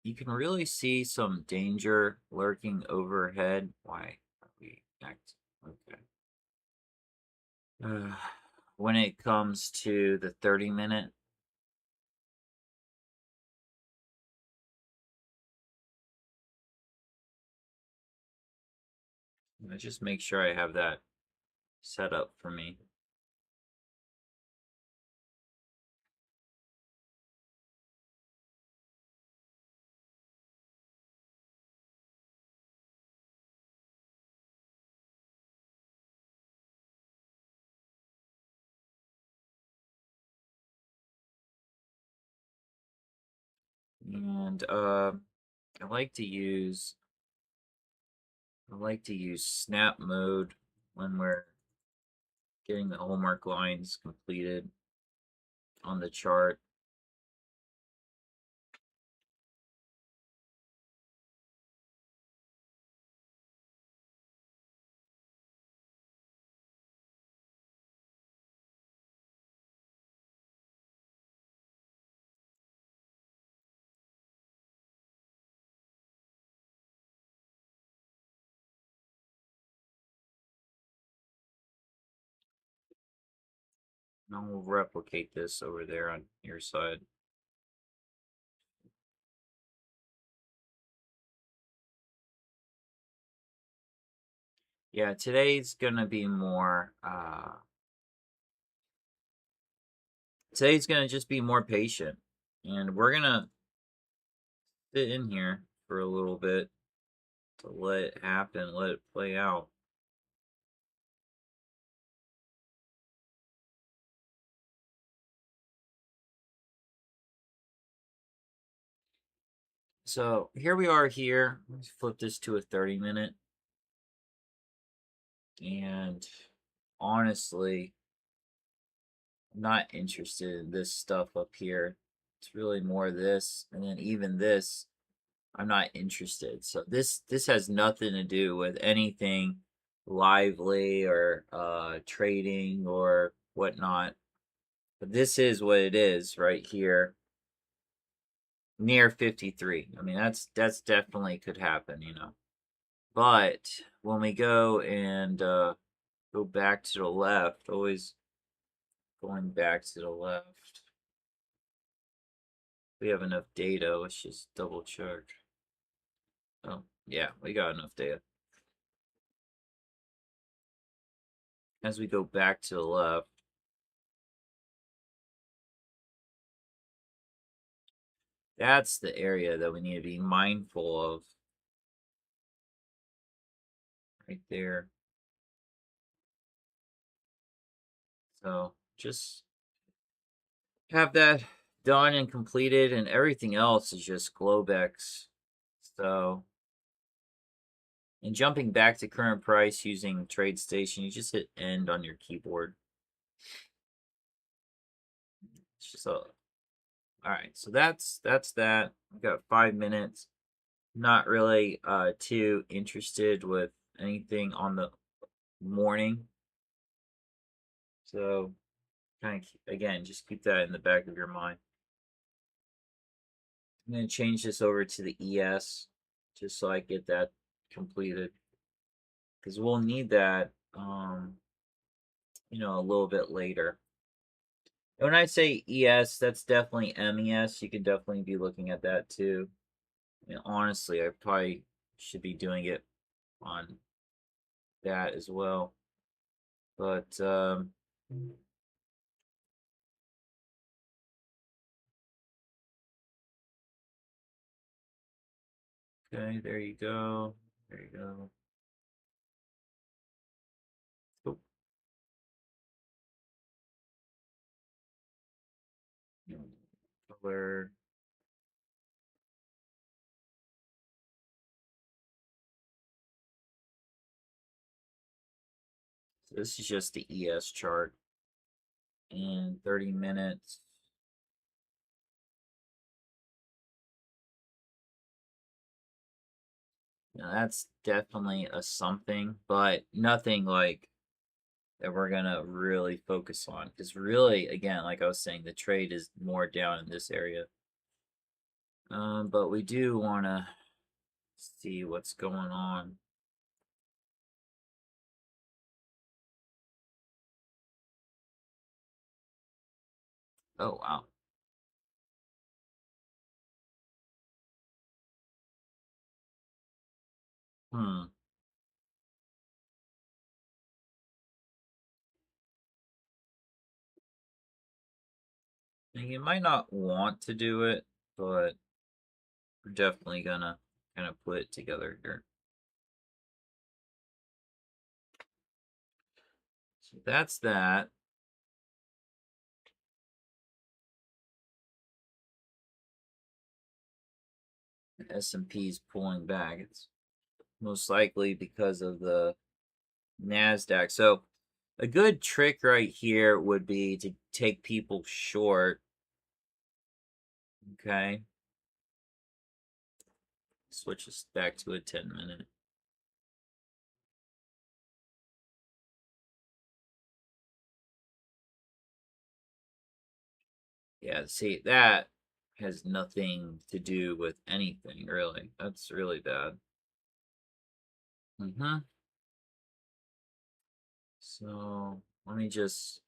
you can really see some danger lurking overhead. Why are we act? Okay. When it comes to the 30-minute, just make sure I have that set up for me. And I like to use snap mode when we're getting the homework lines completed on the chart. And we'll replicate this over there on your side. Yeah, today's gonna be more today's gonna just be more patient. And we're gonna sit in here for a little bit to let it happen, let it play out. So here we are here. Let's flip this to a 30-minute. And honestly, I'm not interested in this stuff up here. It's really more this, and then even this, I'm not interested. So this has nothing to do with anything lively or trading or whatnot. But this is what it is right here near 53. I mean, that's definitely could happen, you know. But when we go and go back to the left, always going back to the left. We have enough data. Let's just double check. Oh, yeah, we got enough data. As we go back to the left, that's the area that we need to be mindful of. Right there. So just have that done and completed, and everything else is just Globex. So, and jumping back to current price using TradeStation, you just hit end on your keyboard. It's just all right. So that's that. We've got 5 minutes. Not really too interested with anything on the morning. So kind of again, just keep that in the back of your mind. I'm going to change this over to the ES just so I get that completed because we'll need that, you know, a little bit later. And when I say ES, that's definitely MES. You can definitely be looking at that too. I mean, honestly, I probably should be doing it on that as well. But okay, there you go. There you go. Oh, color. So this is just the ES chart in 30 minutes. Now that's definitely a something, but nothing like that we're gonna really focus on. Because really, again, like I was saying, the trade is more down in this area. But we do want to see what's going on. Oh wow. Hmm. And you might not want to do it, but we're definitely gonna kind of put it together here. So that's that. S&P is pulling back. It's most likely because of the NASDAQ. So a good trick right here would be to take people short. Okay. Switch us back to a 10-minute. Yeah, see, that has nothing to do with anything, really. That's really bad. Mm-hmm. So let me just,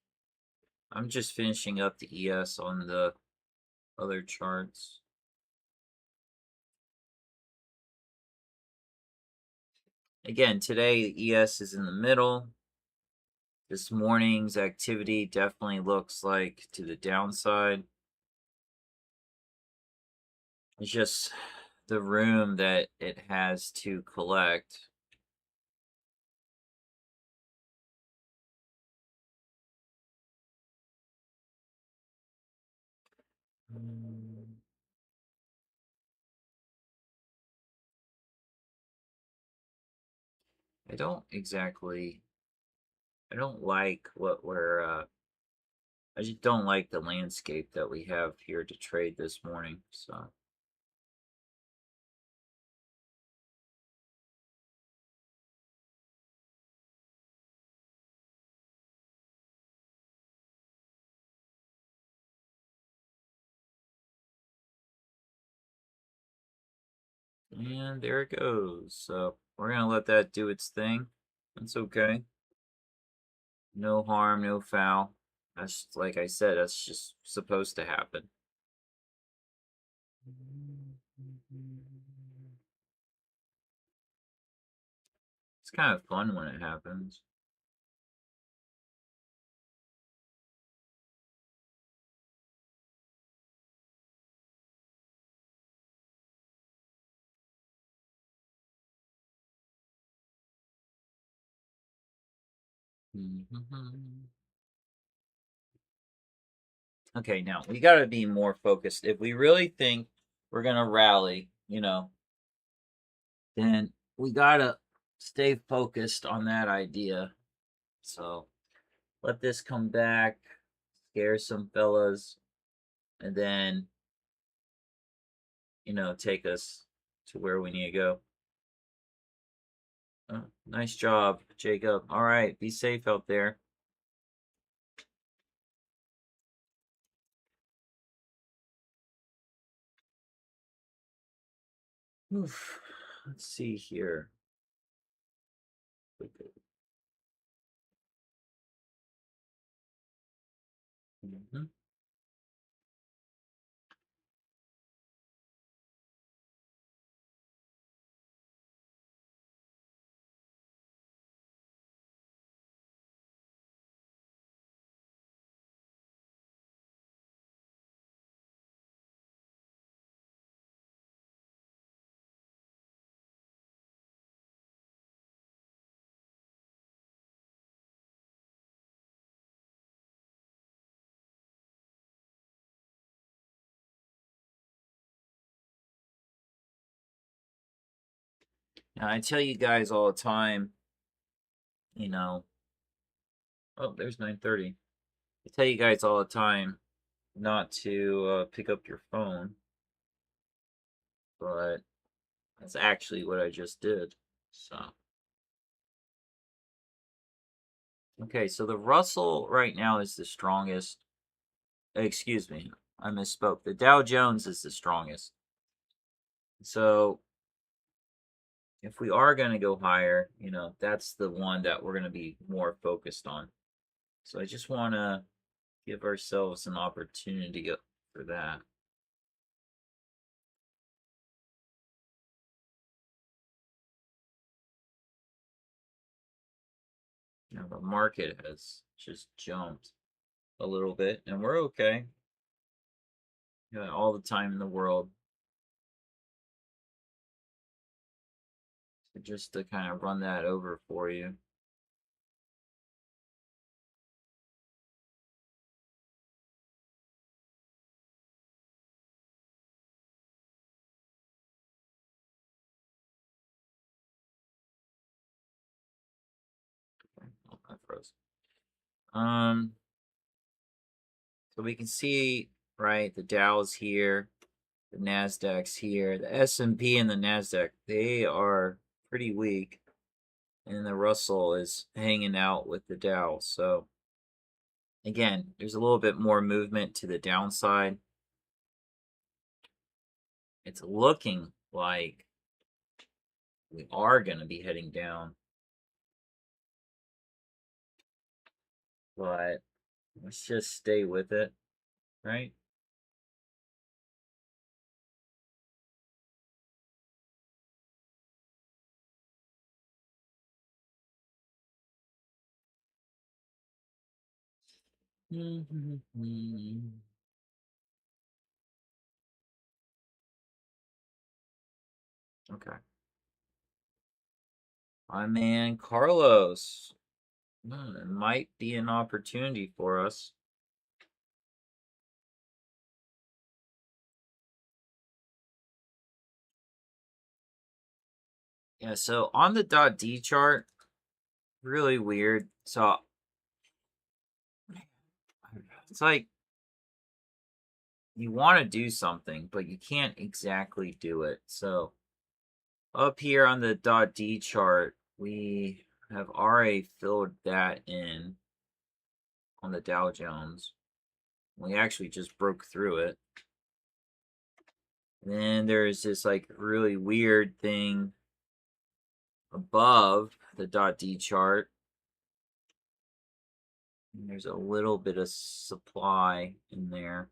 I'm just finishing up the ES on the other charts. Again, today the ES is in the middle. This morning's activity definitely looks like to the downside. It's just the room that it has to collect. I don't like what we're, I just don't like the landscape that we have here to trade this morning, so. And there it goes. So we're gonna let that do its thing. That's okay. No harm, no foul. That's, like I said, that's just supposed to happen. It's kind of fun when it happens. Okay, now we got to be more focused. If we really think we're gonna rally, then we gotta stay focused on that idea. So let this come back, scare some fellas, and then take us to where we need to go. Nice job, Jacob. All right, be safe out there. Oof. Let's see here. Mhm. Now, I tell you guys all the time, you know. Oh, there's 9:30. I tell you guys all the time not to pick up your phone, but that's actually what I just did. So, okay, so the Russell right now is the strongest. Excuse me, I misspoke. The Dow Jones is the strongest. So, if we are going to go higher, that's the one that we're going to be more focused on. So, I just want to give ourselves an opportunity for that. The market has just jumped a little bit, and we're okay. All the time in the world. So just to kind of run that over for you. Oh, I froze. So we can see, right, the Dow's here, the Nasdaq's here, the S&P and the Nasdaq, they are pretty weak, and the Russell is hanging out with the Dow. So again, there's a little bit more movement to the downside. It's looking like we are going to be heading down, but let's just stay with it, right? Okay. My man Carlos. It might be an opportunity for us. Yeah, so on the .D chart, really weird. So it's like you want to do something, but you can't exactly do it. So up here on the .D chart, we have already filled that in on the Dow Jones. We actually just broke through it. And then there's this like really weird thing above the .D chart. And there's a little bit of supply in there.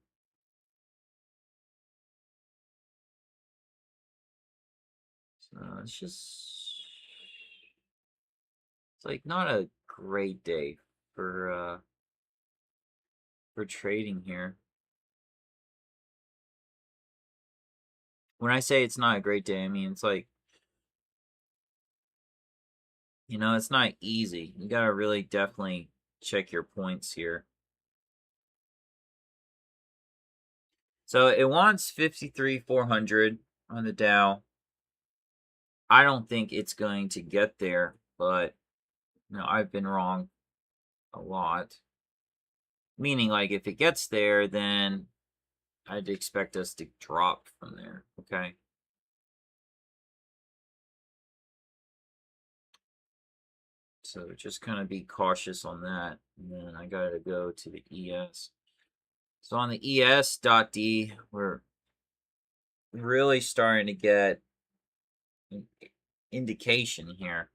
So it's just, it's like not a great day for trading here. When I say it's not a great day, I mean it's like, you know, it's not easy. You gotta really definitely check your points here. So it wants 53,400 on the Dow. I don't think it's going to get there, but you know, I've been wrong a lot. Meaning, like, if it gets there, then I'd expect us to drop from there, okay? So just kind of be cautious on that. And then I gotta go to the ES. So on the ES.D, we're really starting to get an indication here.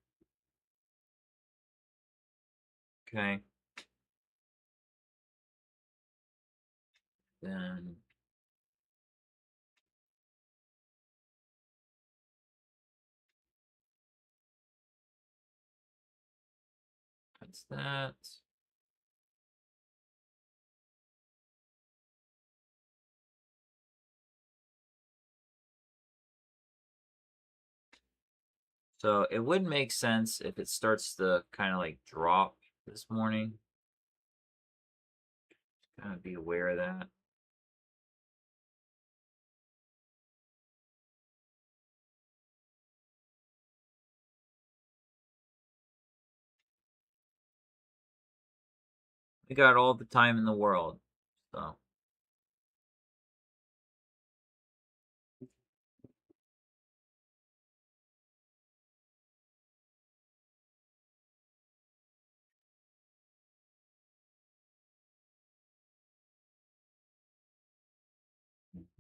Okay. Then that's that. So it would make sense if it starts to kind of like drop this morning. Kind of be aware of that. We got all the time in the world. So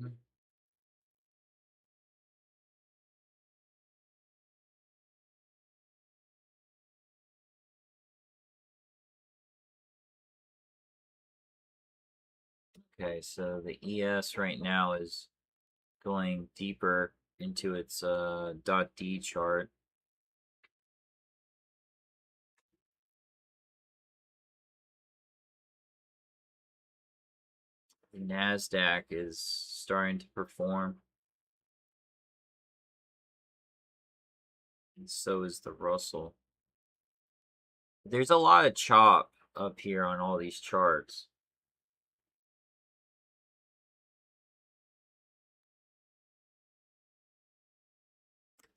mhm. Okay, so the ES right now is going deeper into its .D chart. The NASDAQ is starting to perform, and so is the Russell. There's a lot of chop up here on all these charts.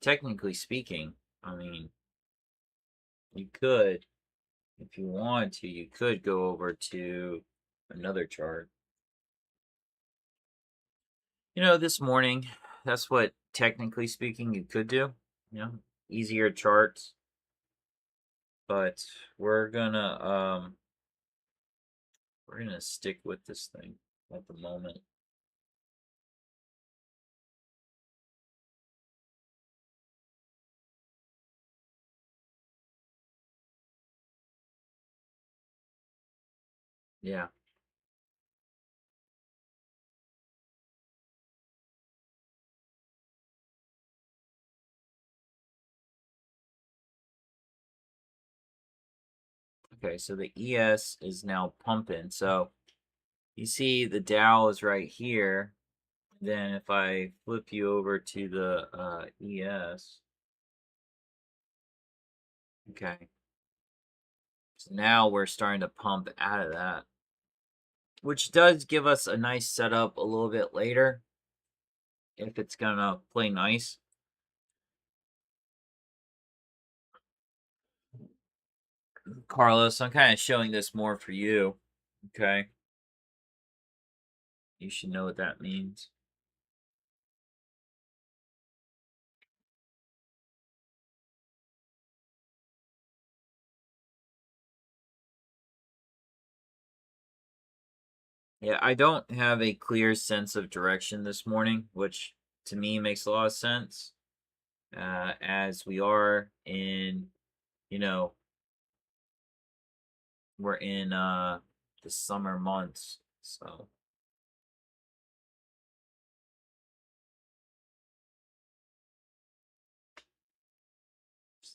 Technically speaking, I mean, you could, if you want to, you could go over to another chart. You know, this morning, that's what technically speaking you could do. You know, easier charts. But we're gonna stick with this thing at the moment. Yeah. Okay, so the ES is now pumping. So you see the Dow is right here. Then if I flip you over to the ES, okay. So now we're starting to pump out of that, which does give us a nice setup a little bit later if it's gonna play nice. Carlos, I'm kind of showing this more for you. Okay. You should know what that means. Yeah, I don't have a clear sense of direction this morning, which to me makes a lot of sense. As we are in, you know, we're in the summer months, so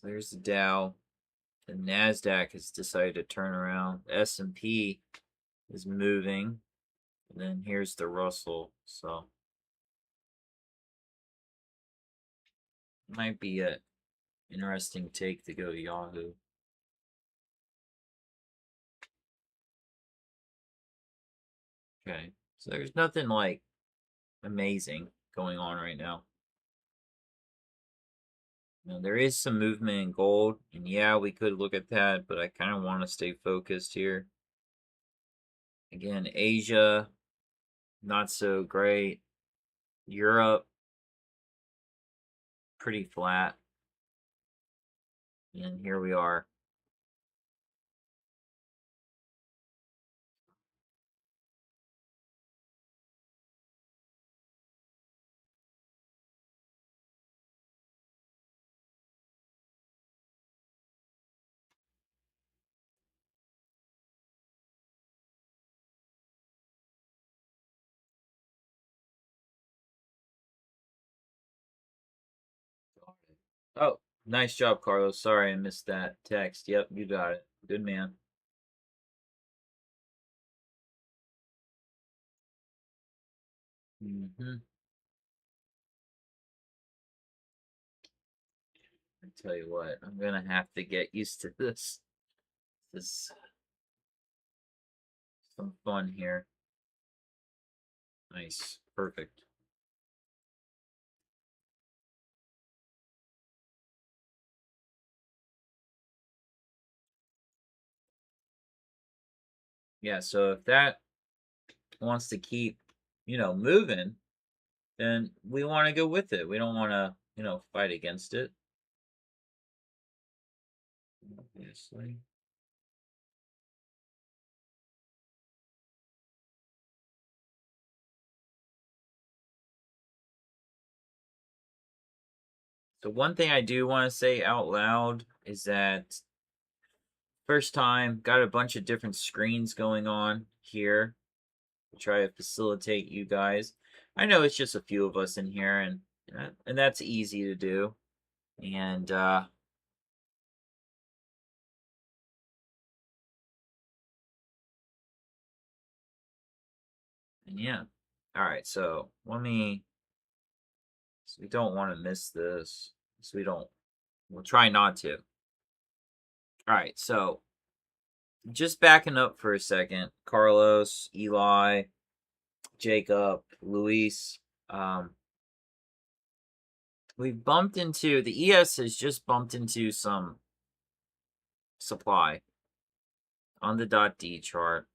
there's the Dow. The Nasdaq has decided to turn around. The S&P is moving, and then here's the Russell. So might be a interesting take to go Yahoo. Okay, so there's nothing like amazing going on right now. Now, there is some movement in gold, and yeah, we could look at that, but I kind of want to stay focused here. Again, Asia, not so great. Europe, pretty flat. And here we are. Oh, nice job, Carlos. Sorry I missed that text. Yep, you got it. Good man. Mm-hmm. I tell you what, I'm gonna have to get used to this. This some fun here. Nice. Perfect. Yeah, so if that wants to keep, moving, then we want to go with it. We don't want to, fight against it. Obviously. So one thing I do want to say out loud is that first time got a bunch of different screens going on here to try to facilitate you guys. I know it's just a few of us in here, and that's easy to do. And yeah. All right, so let me. So we don't want to miss this. So we don't. We'll try not to. All right, so just backing up for a second, Carlos, Eli, Jacob, Luis. We've bumped into the ES has just bumped into some supply on the .D chart.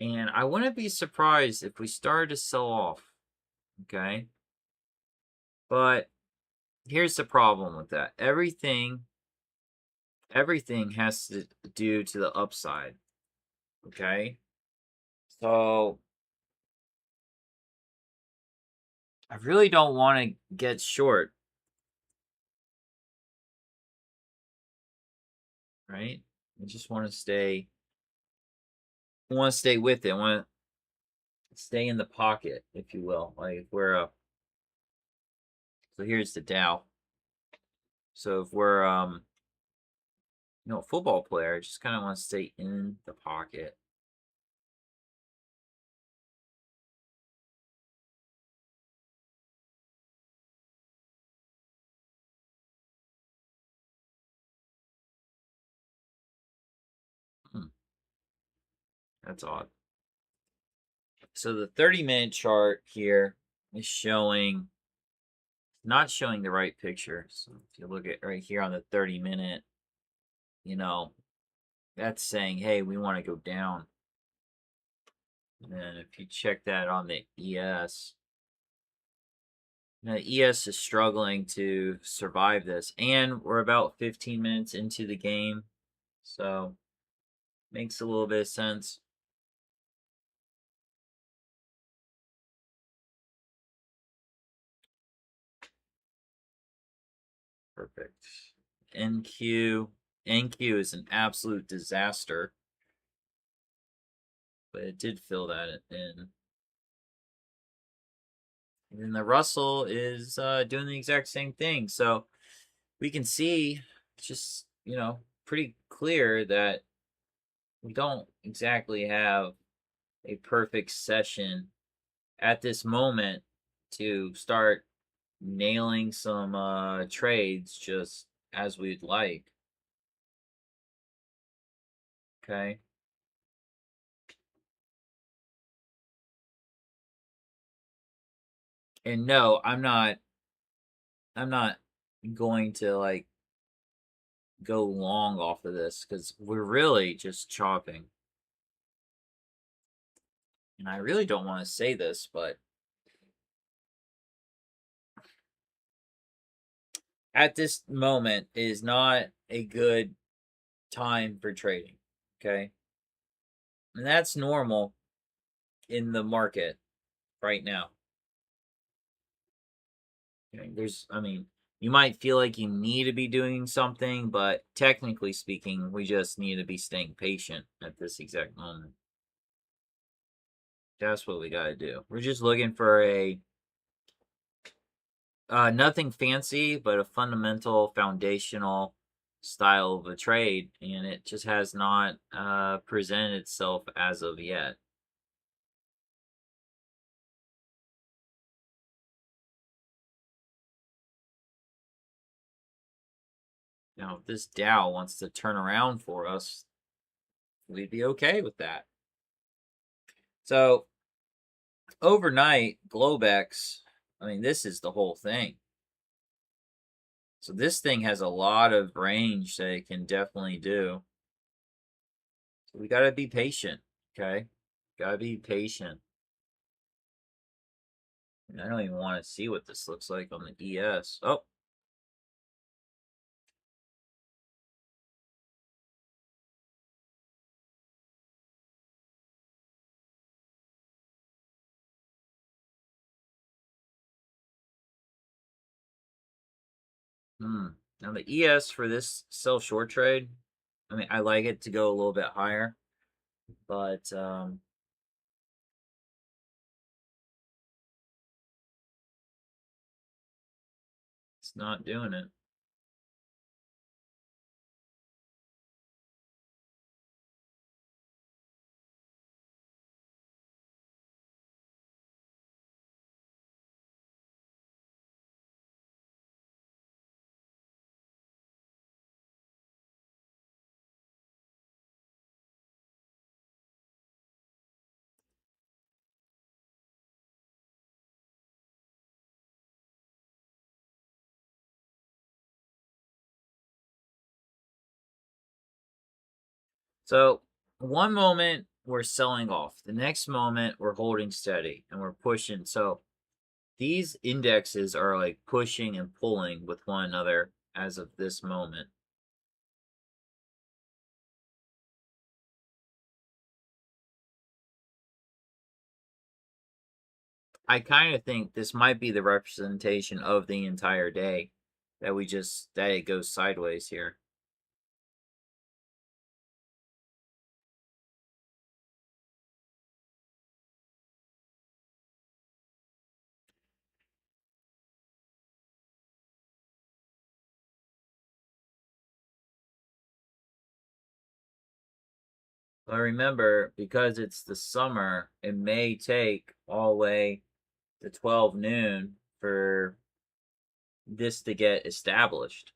And I wouldn't be surprised if we started to sell off. Okay. But here's the problem with that. Everything has to do to the upside. Okay. So I really don't want to get short. Right? I just want to stay with it. I want to stay in the pocket, if you will. Like if we're a so here's the Dow. So if we're a football player, I just kind of want to stay in the pocket. That's odd. So the 30-minute chart here is showing not showing the right picture. So if you look at right here on the 30-minute, you know, that's saying, hey, we want to go down. And then if you check that on the ES, the ES is struggling to survive this. And we're about 15 minutes into the game. So makes a little bit of sense. Perfect. NQ. NQ is an absolute disaster. But it did fill that in. And then the Russell is doing the exact same thing. So we can see just, pretty clear that we don't exactly have a perfect session at this moment to start nailing some trades just as we'd like. Okay. And no, I'm not going to like go long off of this because we're really just chopping. And I really don't want to say this, but at this moment is not a good time for trading. Okay. And that's normal in the market right now. Okay? You might feel like you need to be doing something, but technically speaking, we just need to be staying patient at this exact moment. That's what we got to do. We're just looking for a nothing fancy, but a fundamental, foundational style of a trade, and it just has not presented itself as of yet. Now, if this Dow wants to turn around for us, we'd be okay with that. So, overnight, Globex, this is the whole thing. So, this thing has a lot of range that it can definitely do. So, we got to be patient, okay? Got to be patient. And I don't even want to see what this looks like on the ES. Oh, now the ES for this sell short trade, I like it to go a little bit higher, but it's not doing it. So one moment we're selling off, the next moment we're holding steady and we're pushing. So these indexes are like pushing and pulling with one another as of this moment. I kind of think this might be the representation of the entire day that it goes sideways here. But remember, because it's the summer, it may take all the way to 12 noon for this to get established.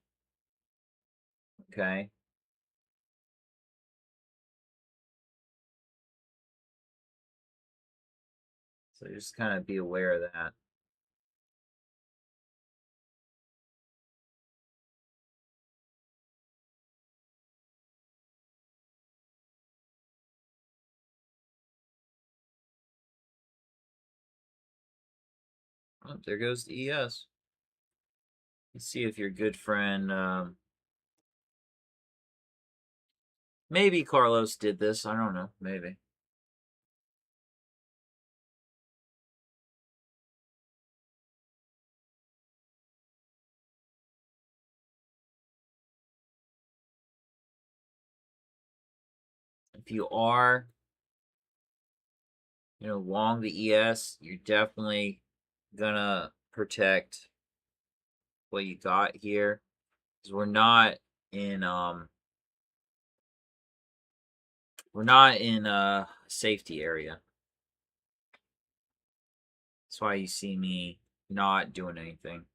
Okay. So just kind of be aware of that. Oh, there goes the ES. Let's see if your good friend, maybe Carlos did this. I don't know. Maybe. If you are, long the ES, you're definitely gonna protect what you got here, because we're not in a safety area. That's why you see me not doing anything.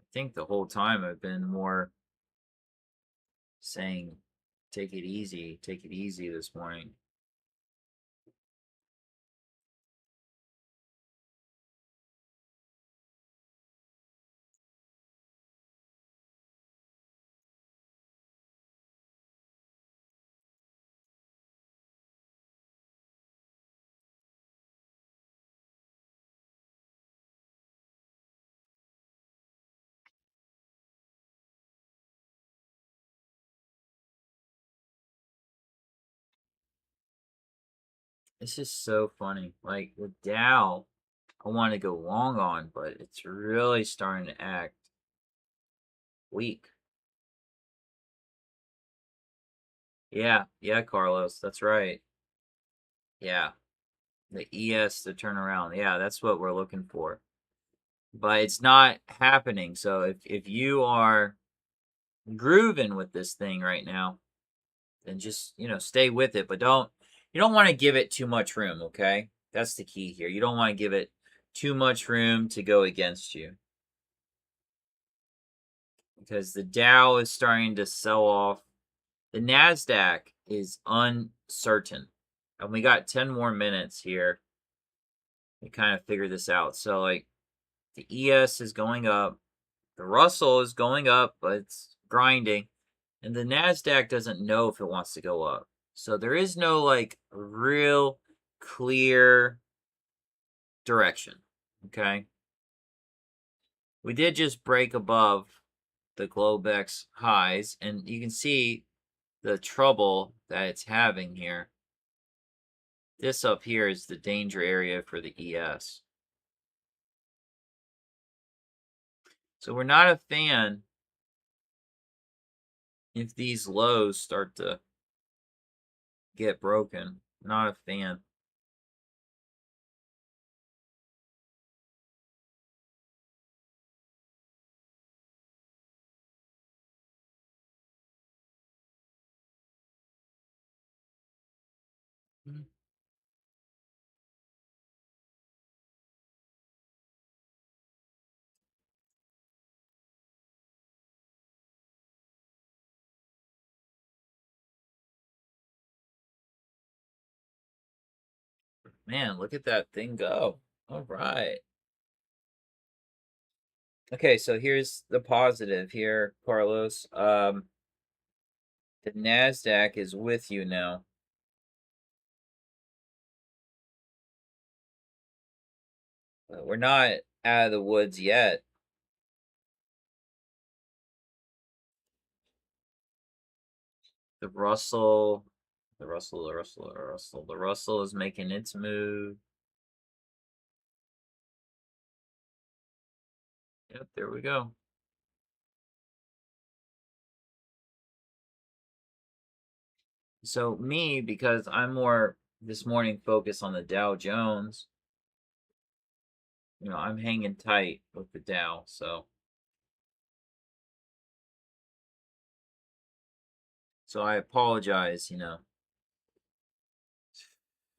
I think the whole time I've been more saying, take it easy this morning. It's just so funny. Like the Dow, I want to go long on, but it's really starting to act weak. Yeah, Carlos, that's right. Yeah, the ES to turn around. Yeah, that's what we're looking for. But it's not happening. So if you are grooving with this thing right now, then just, stay with it, but you don't want to give it too much room, okay? That's the key here. You don't want to give it too much room to go against you. Because the Dow is starting to sell off. The NASDAQ is uncertain. And we got 10 more minutes here to kind of figure this out. So, like, the ES is going up. The Russell is going up, but it's grinding. And the NASDAQ doesn't know if it wants to go up. So there is no, like, real clear direction, okay? We did just break above the Globex highs, and you can see the trouble that it's having here. This up here is the danger area for the ES. So we're not a fan if these lows start to get broken. Not a fan. Man, look at that thing go. All right. Okay, so here's the positive here, Carlos. The NASDAQ is with you now. We're not out of the woods yet. The Russell is making its move. Yep, there we go. So me, because I'm more this morning focused on the Dow Jones, I'm hanging tight with the Dow. So I apologize,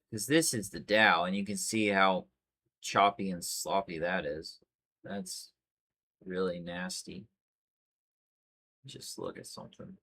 because this is the Dow, and you can see how choppy and sloppy that is. That's really nasty. Just look at something.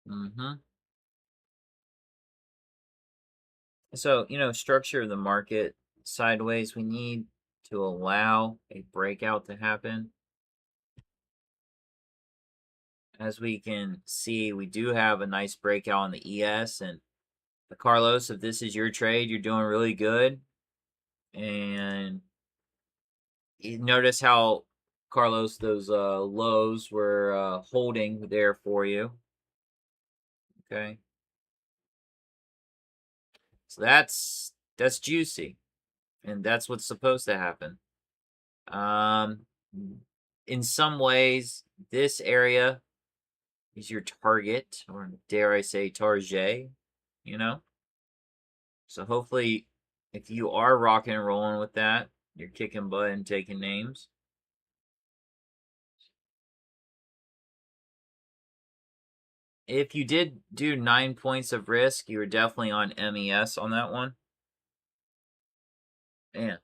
Mm-hmm. So, structure of the market sideways, we need to allow a breakout to happen. As we can see, we do have a nice breakout on the ES, and Carlos, if this is your trade, you're doing really good. And you notice how, Carlos, those lows were holding there for you. Okay. So that's juicy, and that's what's supposed to happen. In some ways, this area is your target, or dare I say target, So hopefully, if you are rocking and rolling with that, you're kicking butt and taking names. If you did do 9 points of risk, you were definitely on MES on that one. Man.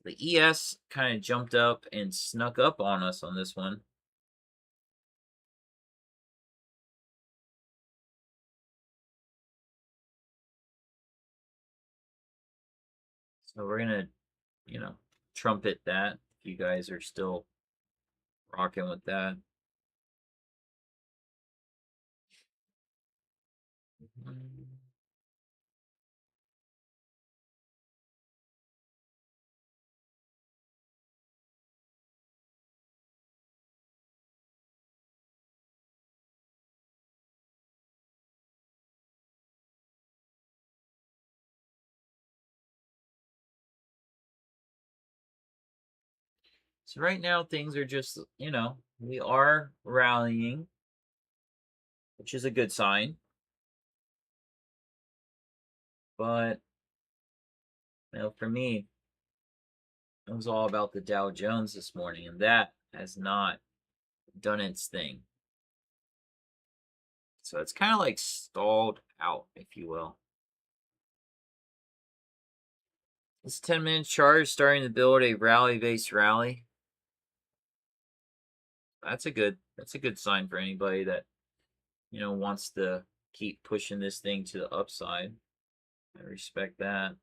The ES kind of jumped up and snuck up on us on this one. So we're going to, trumpet that if you guys are still rocking with that. So right now things are just, we are rallying, which is a good sign. But, for me, it was all about the Dow Jones this morning, and that has not done its thing. So it's kind of like stalled out, if you will. This 10-minute chart is starting to build a rally-based rally. That's a good sign for anybody that, wants to keep pushing this thing to the upside. I respect that.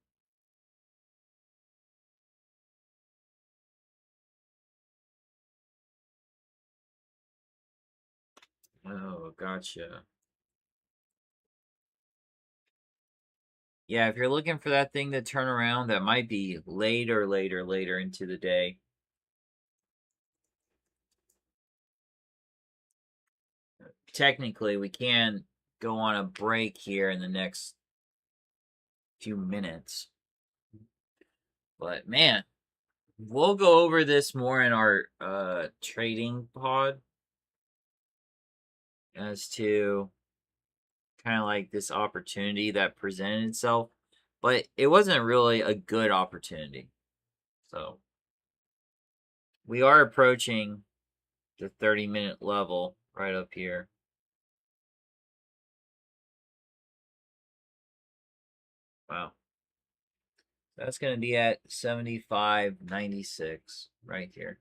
Oh, gotcha. Yeah, if you're looking for that thing to turn around, that might be later into the day. Technically, we can go on a break here in the next few minutes. But man, we'll go over this more in our trading pod as to kind of like this opportunity that presented itself, but it wasn't really a good opportunity. So we are approaching the 30-minute level right up here. Wow. That's going to be at 75.96 right here.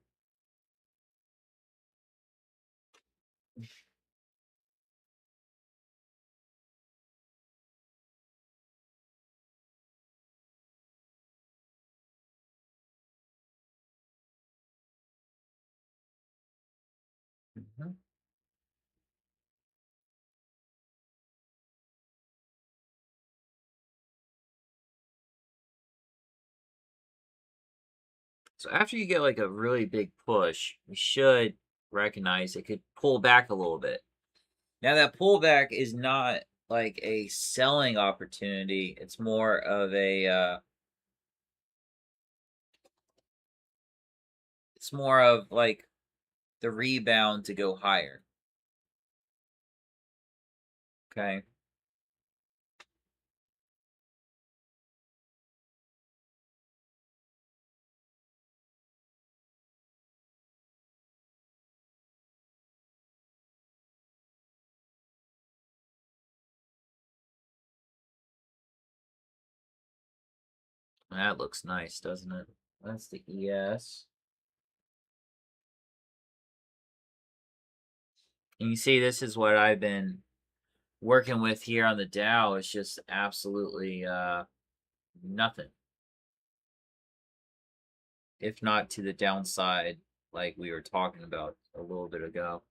Mm-hmm. So after you get like a really big push, you should recognize it could pull back a little bit. Now that pullback is not like a selling opportunity. It's more of a it's more of like the rebound to go higher. Okay. That looks nice, doesn't it? That's the ES. And you see, this is what I've been working with here on the Dow. It's just absolutely nothing, if not to the downside, like we were talking about a little bit ago.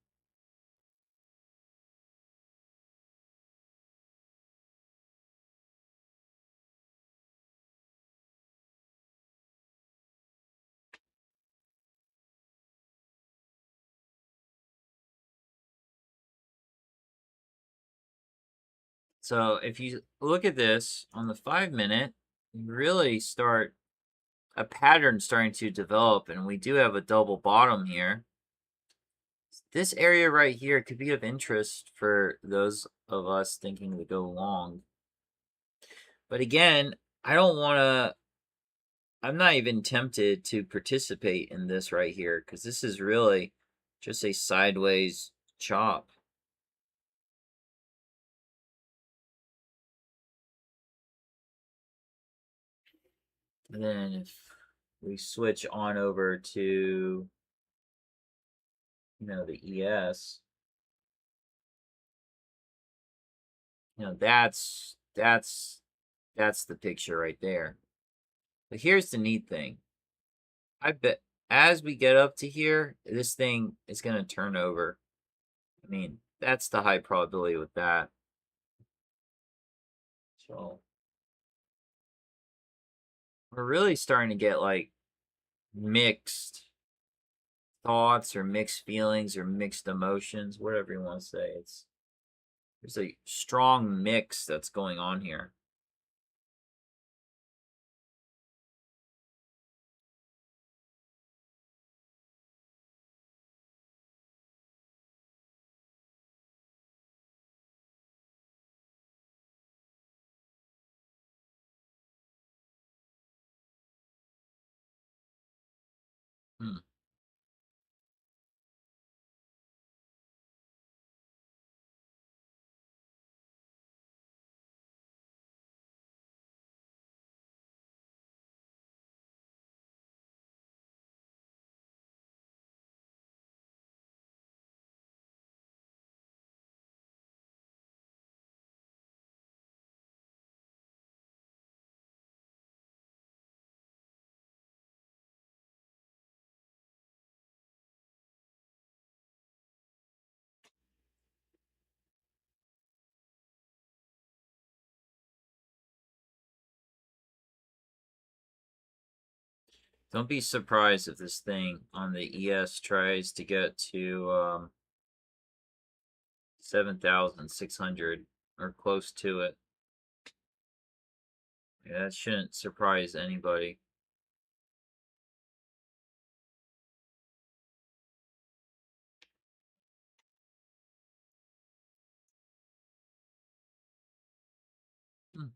So if you look at this on the 5-minute, you really start a pattern starting to develop, and we do have a double bottom here. This area right here could be of interest for those of us thinking to go long. But again, I don't want to, I'm not even tempted to participate in this right here because this is really just a sideways chop. And then if we switch on over to, the ES, that's the picture right there. But here's the neat thing. I bet as we get up to here, this thing is going to turn over. I mean, that's the high probability with that. So we're really starting to get like mixed thoughts or mixed feelings or mixed emotions, whatever you want to say. There's a strong mix that's going on here. Hmm. Don't be surprised if this thing on the ES tries to get to 7,600 or close to it. Yeah, that shouldn't surprise anybody. Hmm.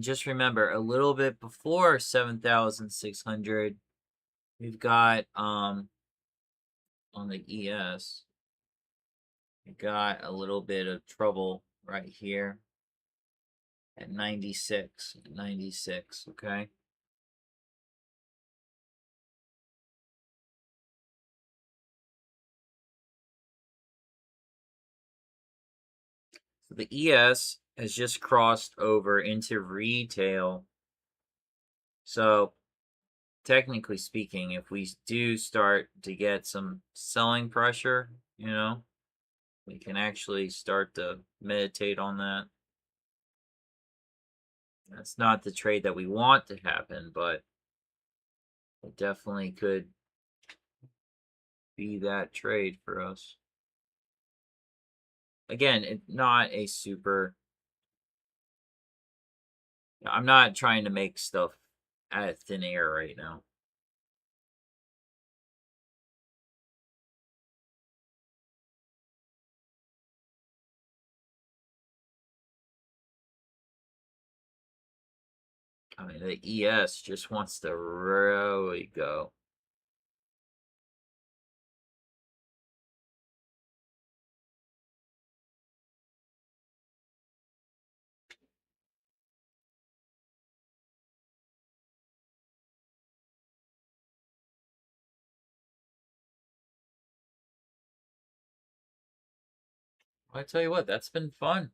Just remember, a little bit before 7,600, we've got on the ES, we got a little bit of trouble right here at 96, okay? So the ES has just crossed over into retail. So technically speaking, if we do start to get some selling pressure, we can actually start to meditate on that. That's not the trade that we want to happen, but it definitely could be that trade for us. Again, it's not a super. I'm not trying to make stuff out of thin air right now. I mean, the ES just wants to really go. I tell you what, that's been fun.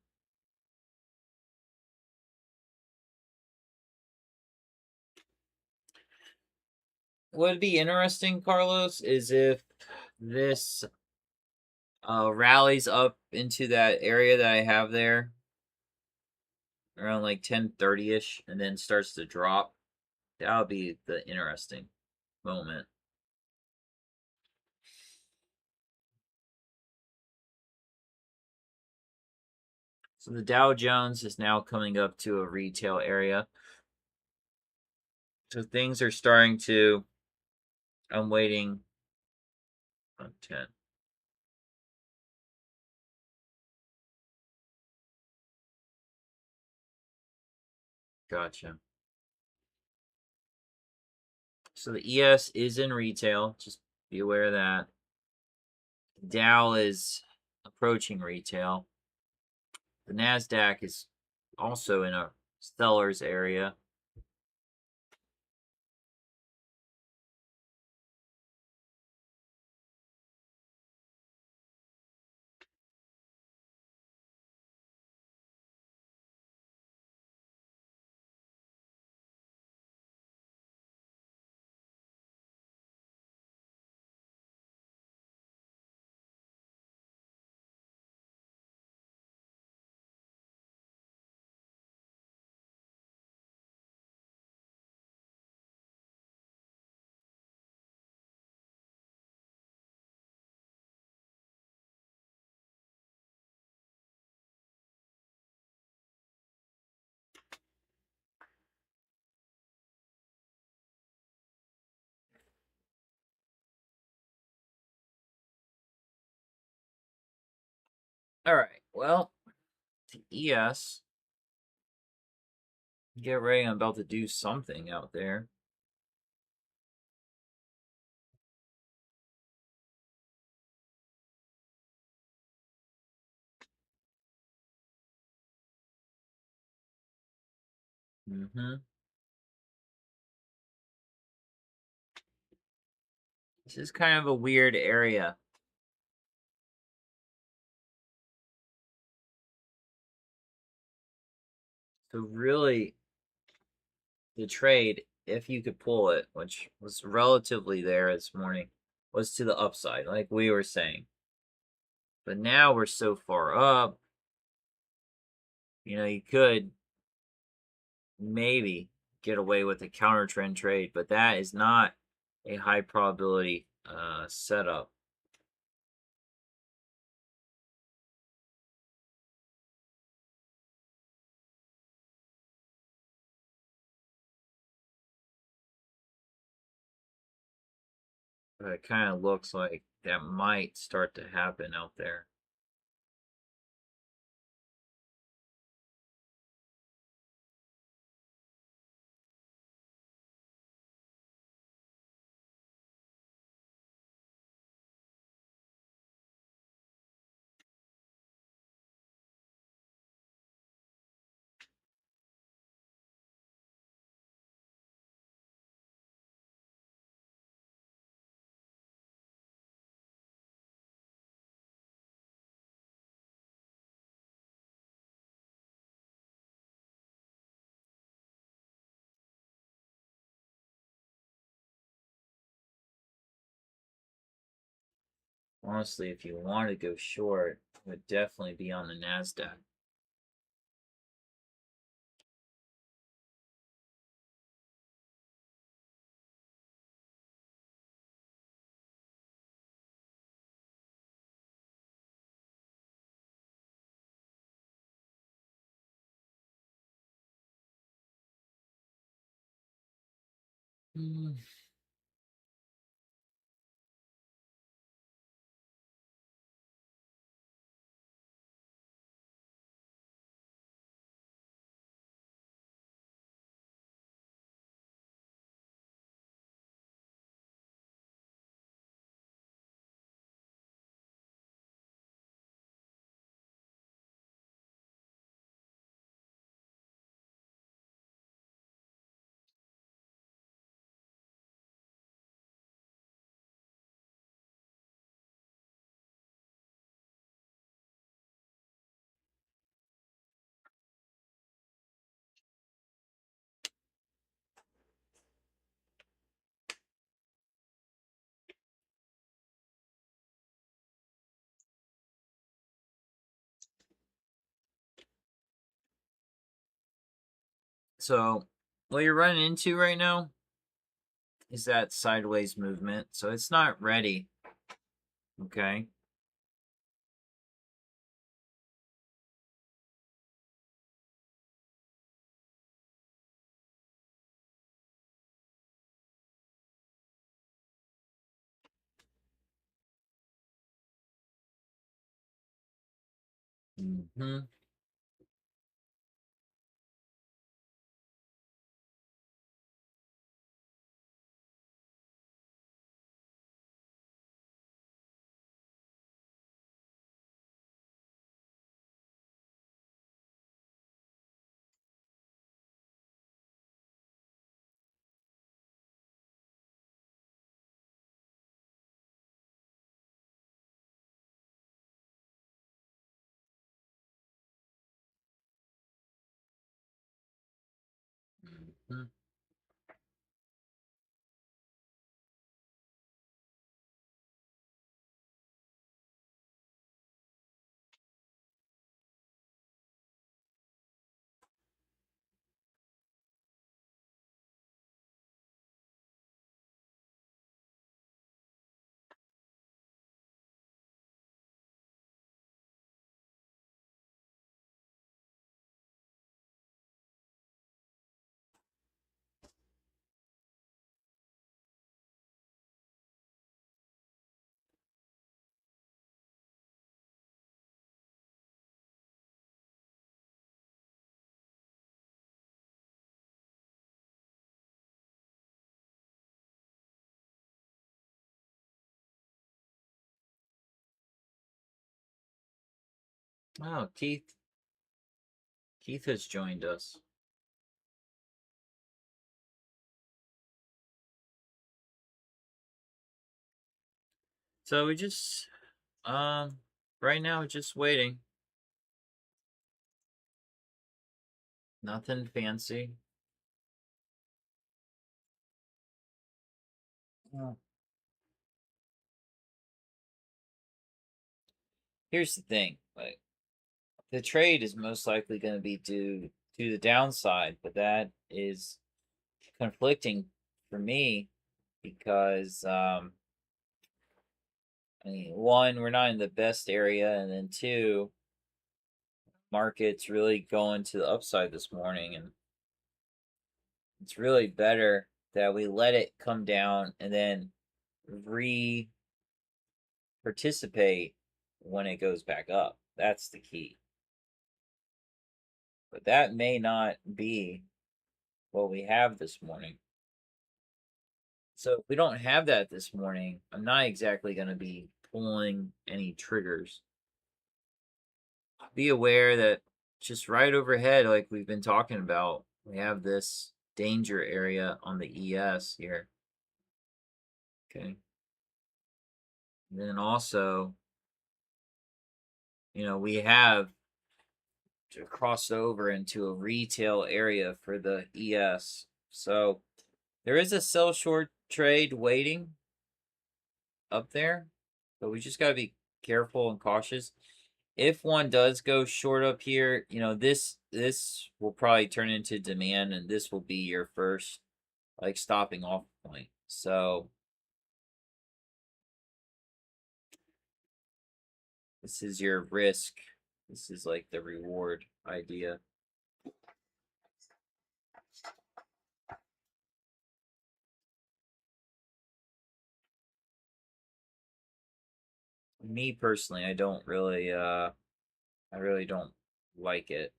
What would be interesting, Carlos, is if this rallies up into that area that I have there around like 10:30ish and then starts to drop. That would be the interesting moment. So the Dow Jones is now coming up to a retail area. So things are starting to, I'm waiting on 10. Gotcha. So the ES is in retail. Just be aware of that. Dow is approaching retail. The NASDAQ is also in a seller's area. All right. Well, the ES, get ready. I'm about to do something out there. This is kind of a weird area. So really, the trade, if you could pull it, which was relatively there this morning, was to the upside, like we were saying. But now we're so far up, you could maybe get away with a counter trend trade, but that is not a high probability setup. But it kind of looks like that might start to happen out there. Honestly, if you want to go short, it would definitely be on the NASDAQ. Hmm. So what you're running into right now is that sideways movement. So it's not ready. Okay. Mm-hmm. Mm-hmm. Oh, Keith. Keith has joined us. So we just right now just waiting. Nothing fancy. Oh. Here's the thing, like the trade is most likely going to be due to the downside, but that is conflicting for me because I mean, one, we're not in the best area, and then two, market's really going to the upside this morning, and it's really better that we let it come down and then re participate when it goes back up. That's the key. But that may not be what we have this morning. So if we don't have that this morning, I'm not exactly going to be pulling any triggers. Be aware that just right overhead, like we've been talking about, we have this danger area on the ES here. Okay. And then also, we have to cross over into a retail area for the ES. So there is a sell short trade waiting up there, but we just got to be careful and cautious. If one does go short up here, this will probably turn into demand, and this will be your first like stopping off point. So this is your risk. This is like the reward idea. Me personally, I really don't like it.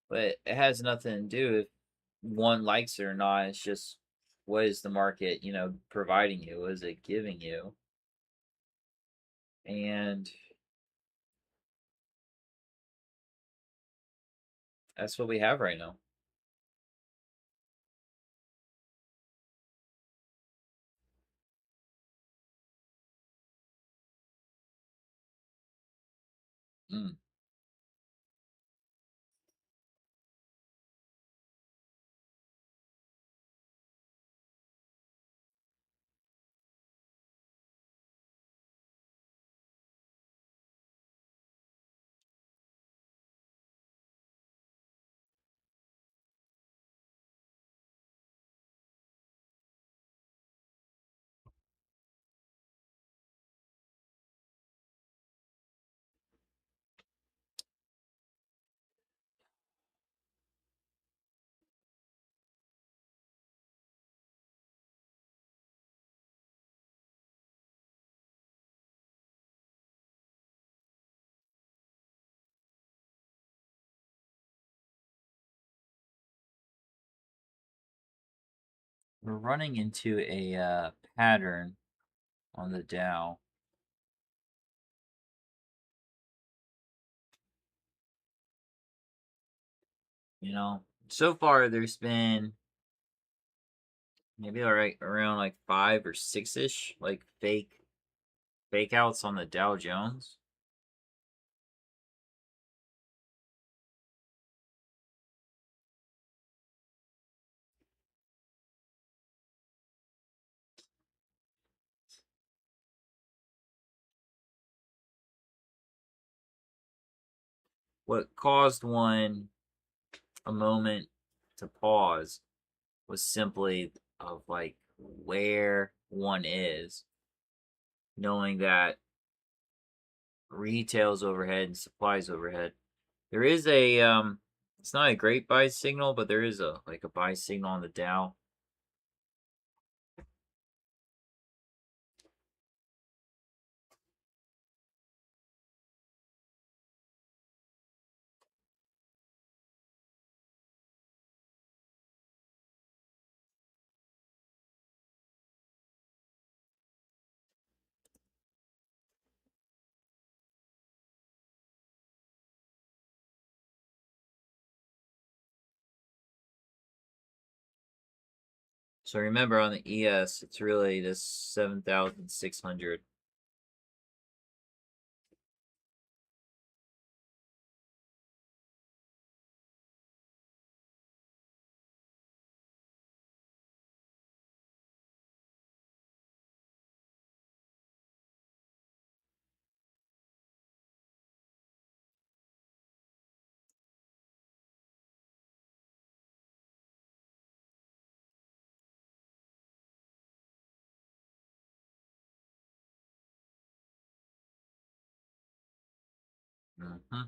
But it has nothing to do if one likes it or not. It's just what is the market, providing you? What is it giving you? And that's what we have right now. Mm. we're running into a pattern on the Dow. You know, so far there's been maybe around like 5 or 6-ish like fake outs on the Dow Jones. What caused one a moment to pause was simply of like where one is, knowing that retail's overhead and supplies overhead. There is a it's not a great buy signal, but there is a like a buy signal on the Dow. So remember on the ES, it's really this 7,600. Mm-hmm.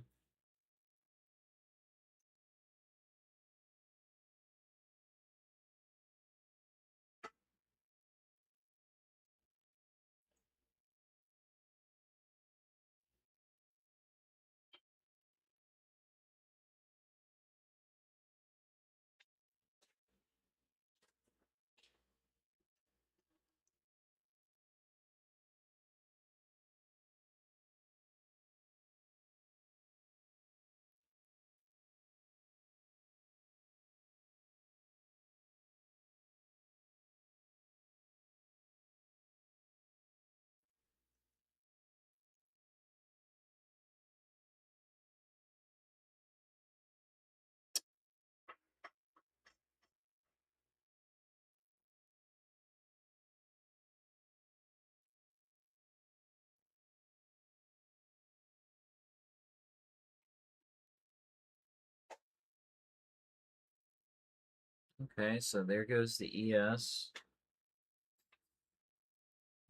Okay, so there goes the ES.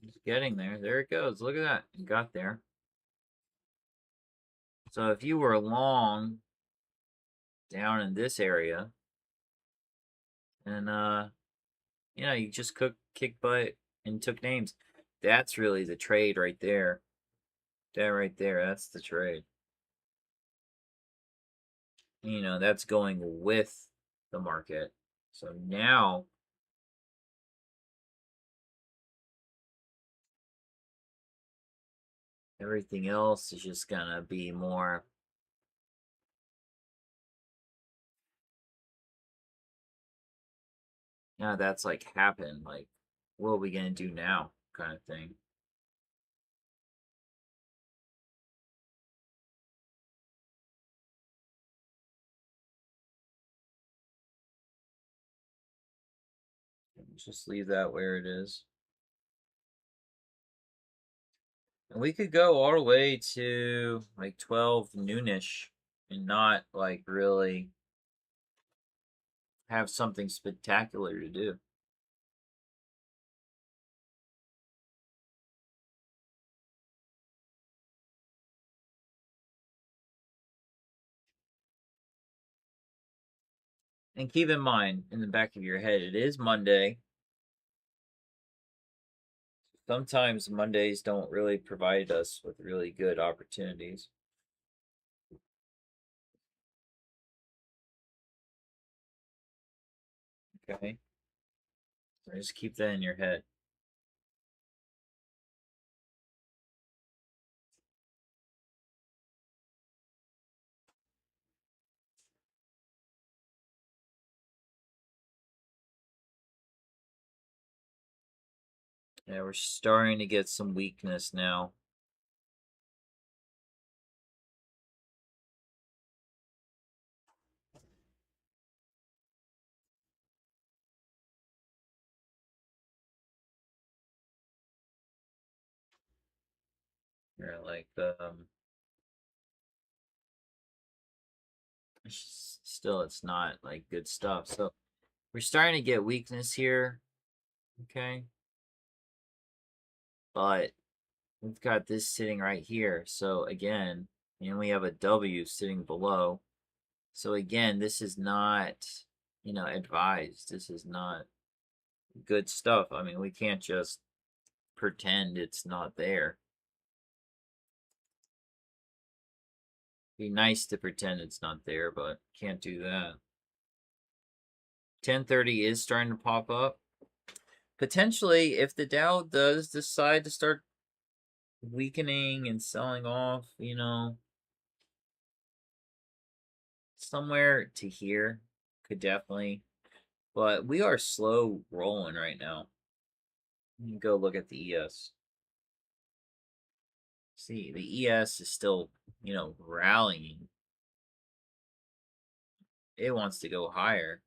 It's getting there. There it goes. Look at that. It got there. So if you were long down in this area, and you just kick butt and took names. That's really the trade right there. That right there, that's the trade. That's going with the market. So now everything else is just gonna be more. Now that's like happened. Like, what are we gonna do now? Kind of thing. Just leave that where it is. And we could go all the way to like 12 noonish and not like really have something spectacular to do. And keep in mind, in the back of your head, it is Monday. Sometimes Mondays don't really provide us with really good opportunities. Okay. Just keep that in your head. Yeah, we're starting to get some weakness now. You're like, still, it's not like good stuff. So we're starting to get weakness here. Okay. But we've got this sitting right here. So again, and we have a W sitting below. So again, this is not, advised. This is not good stuff. I mean, we can't just pretend it's not there. Be nice to pretend it's not there, but can't do that. 1030 is starting to pop up. Potentially, if the Dow does decide to start weakening and selling off, somewhere to here could definitely. But we are slow rolling right now. You go look at the ES. See, the ES is still, rallying. It wants to go higher.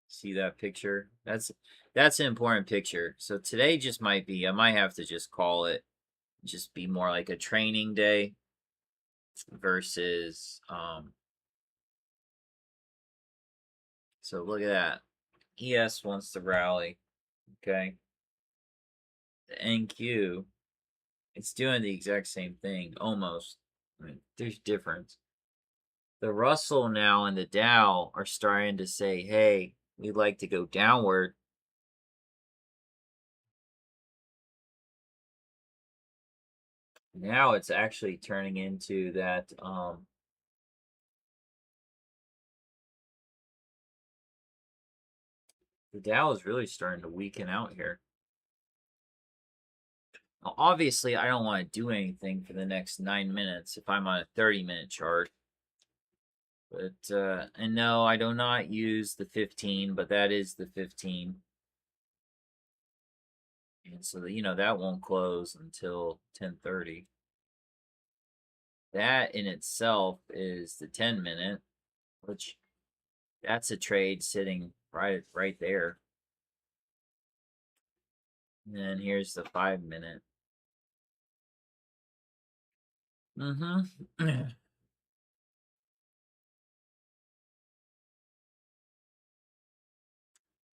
See that picture? That's an important picture. So today just might be, I might have to just call it, just be more like a training day versus, so look at that. ES wants to rally, okay? The NQ, it's doing the exact same thing, almost. I mean, there's difference. The Russell now and the Dow are starting to say, hey, we'd like to go downward. Now it's actually turning into that, the Dow is really starting to weaken out here. Now, obviously, I don't want to do anything for the next 9 minutes if I'm on a 30-minute chart. But, and no, I do not use the 15, but that is the 15. And so, that won't close until 10:30. That in itself is the 10-minute, which that's a trade sitting right there. And then here's the 5-minute.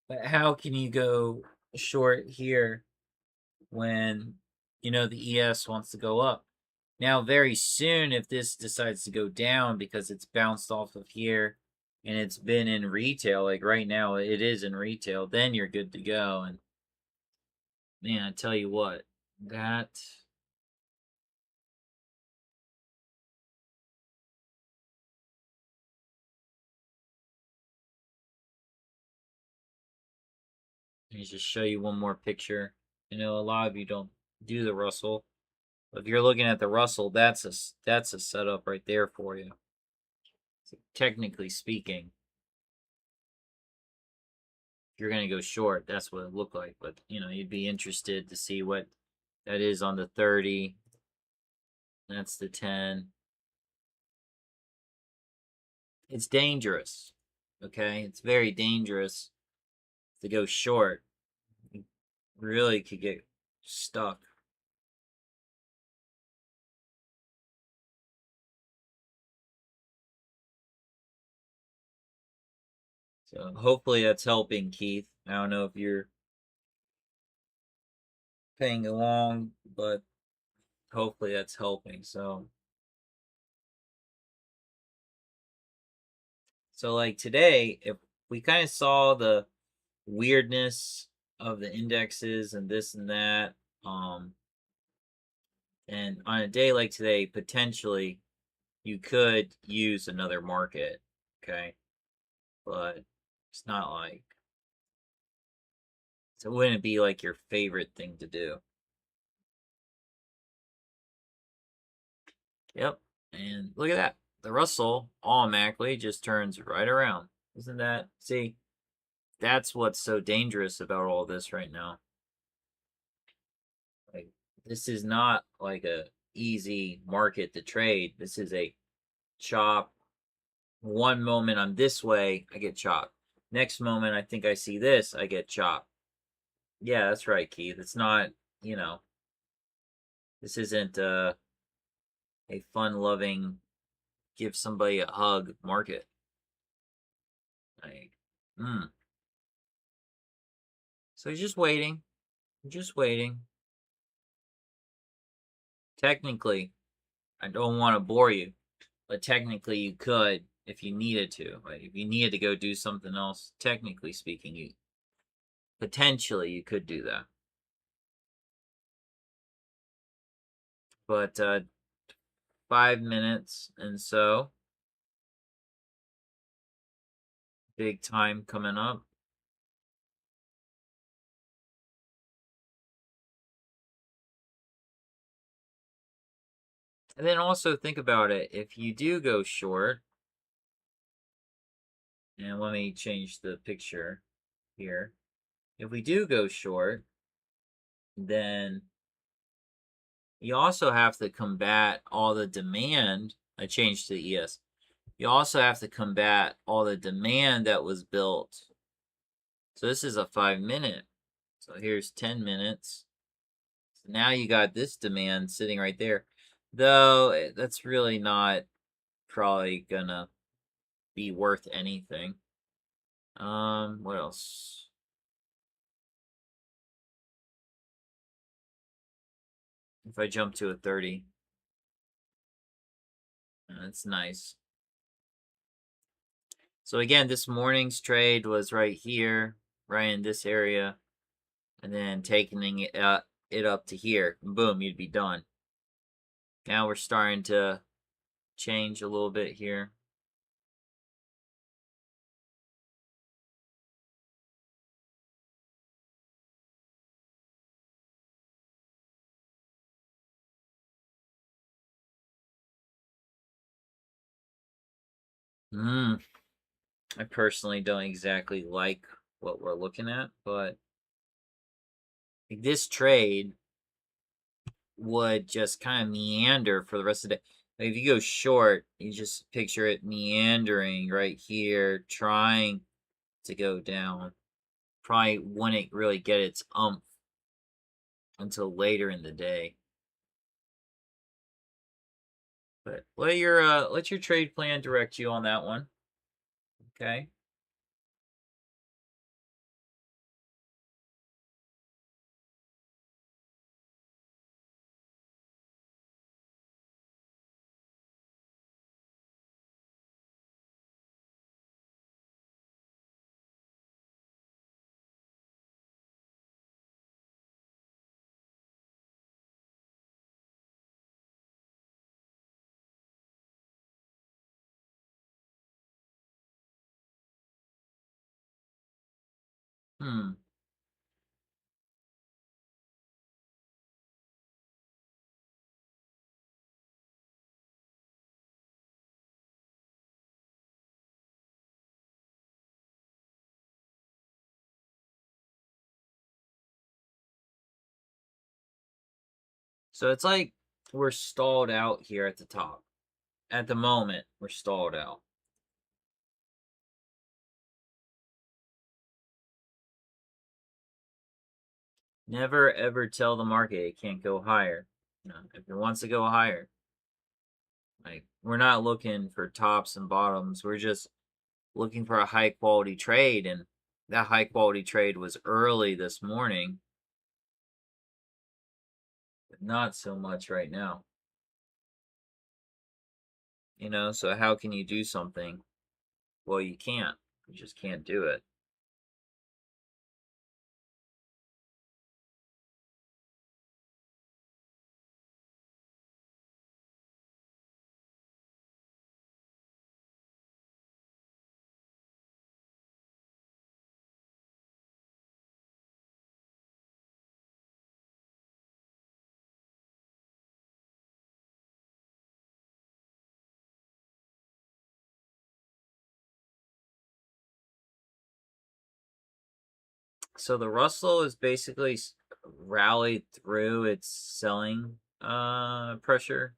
But how can you go short here when, the ES wants to go up? Now, very soon, if this decides to go down because it's bounced off of here and it's been in retail, like right now it is in retail, then you're good to go. And man, I tell you what, that let me just show you one more picture. I know a lot of you don't do the Russell. If you're looking at the Russell, that's a setup right there for you. So technically speaking, if you're gonna go short, that's what it looked like. But you'd be interested to see what that is on the 30. That's the 10. It's dangerous. Okay, it's very dangerous to go short. You really could get stuck. So hopefully that's helping, Keith. I don't know if you're paying along, but hopefully that's helping. So like today, if we kind of saw the weirdness of the indexes and this and that, and on a day like today, potentially you could use another market, okay? But it's not like So it wouldn't be like your favorite thing to do. Yep. And look at that. The Russell automatically just turns right around. Isn't that? See, that's what's so dangerous about all this right now. Like, this is not like a easy market to trade. This is a chop. One moment I'm this way, I get chopped. Next moment, I think I see this, I get chopped. Yeah, that's right, Keith. It's not, you know, this isn't a fun-loving, give somebody a hug market. Like, So he's just waiting. Just waiting. Technically, I don't want to bore you, but technically you could if you needed to. Like if you needed to go do something else, technically speaking, you potentially you could do that. But 5 minutes and so big time coming up. And then also think about it. If you do go short, and let me change the picture here. If we do go short, then you also have to combat all the demand. I changed to ES. You also have to combat all the demand that was built. So this is a 5 minute. So here's 10 minutes. So now you got this demand sitting right there. Though that's really not probably gonna be worth anything. What else? If I jump to a 30, that's nice. So again, this morning's trade was right here, right in this area, and then taking it up to here. And boom, you'd be done. Now we're starting to change a little bit here. I personally don't exactly like what we're looking at, but this trade would just kind of meander for the rest of the day. Like if you go short, you just picture it meandering right here, trying to go down. Probably wouldn't really get its umph until later in the day. But let your trade plan direct you on that one. Okay. Hmm. So it's like we're stalled out here at the top. At the moment, we're stalled out. Never ever tell the market it can't go higher. You know, if it wants to go higher, like we're not looking for tops and bottoms. We're just looking for a high quality trade, and that high quality trade was early this morning, but not so much right now. You know, so how can you do something? Well, you can't. You just can't do it. So the Russell is basically rallied through its selling pressure.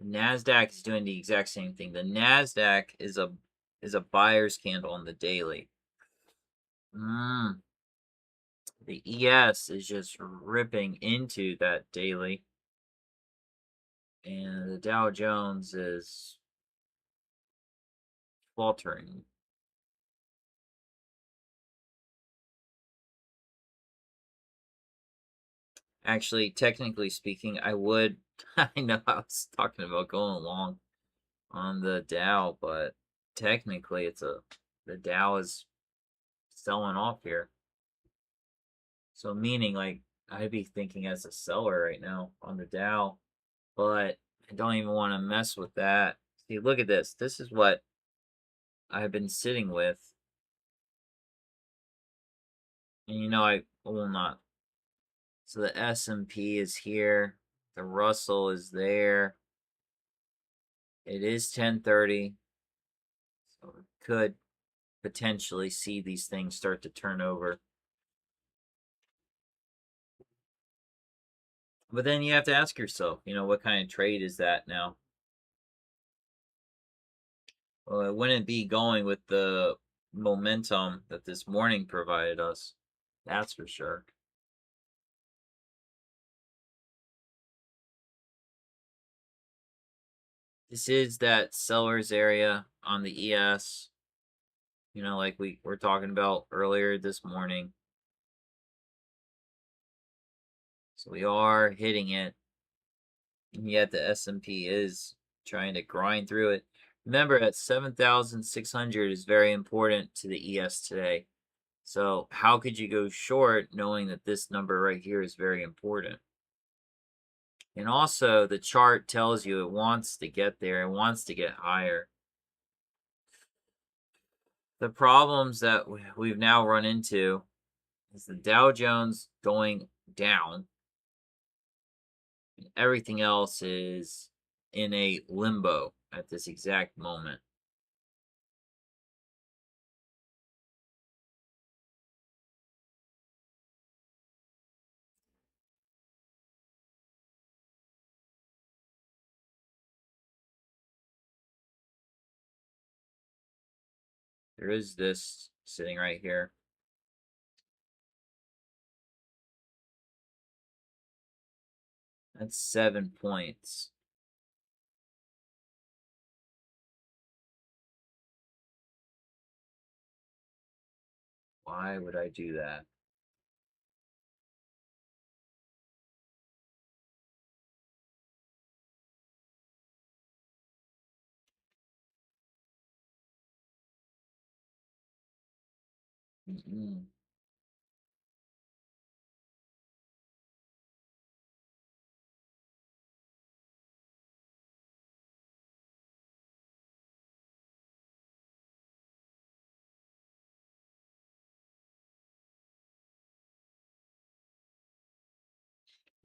NASDAQ is doing the exact same thing. The NASDAQ is a buyer's candle on the daily. The ES is just ripping into that daily. And the Dow Jones is faltering. Actually, technically speaking, I know I was talking about going long on the Dow, but technically the Dow is selling off here. So meaning like I'd be thinking as a seller right now on the Dow, but I don't even want to mess with that. See, look at this. This is what I've been sitting with. And I will not. So the S&P is here. The Russell is there. It is 10:30. So we could potentially see these things start to turn over. But then you have to ask yourself, what kind of trade is that now? Well, it wouldn't be going with the momentum that this morning provided us. That's for sure. This is that seller's area on the ES, like we were talking about earlier this morning. So we are hitting it, and yet the S&P is trying to grind through it. Remember, at 7,600 is very important to the ES today. So how could you go short knowing that this number right here is very important? And also, the chart tells you it wants to get there. It wants to get higher. The problems that we've now run into is the Dow Jones going down. And everything else is in a limbo at this exact moment. There is this sitting right here. That's 7 points. Why would I do that?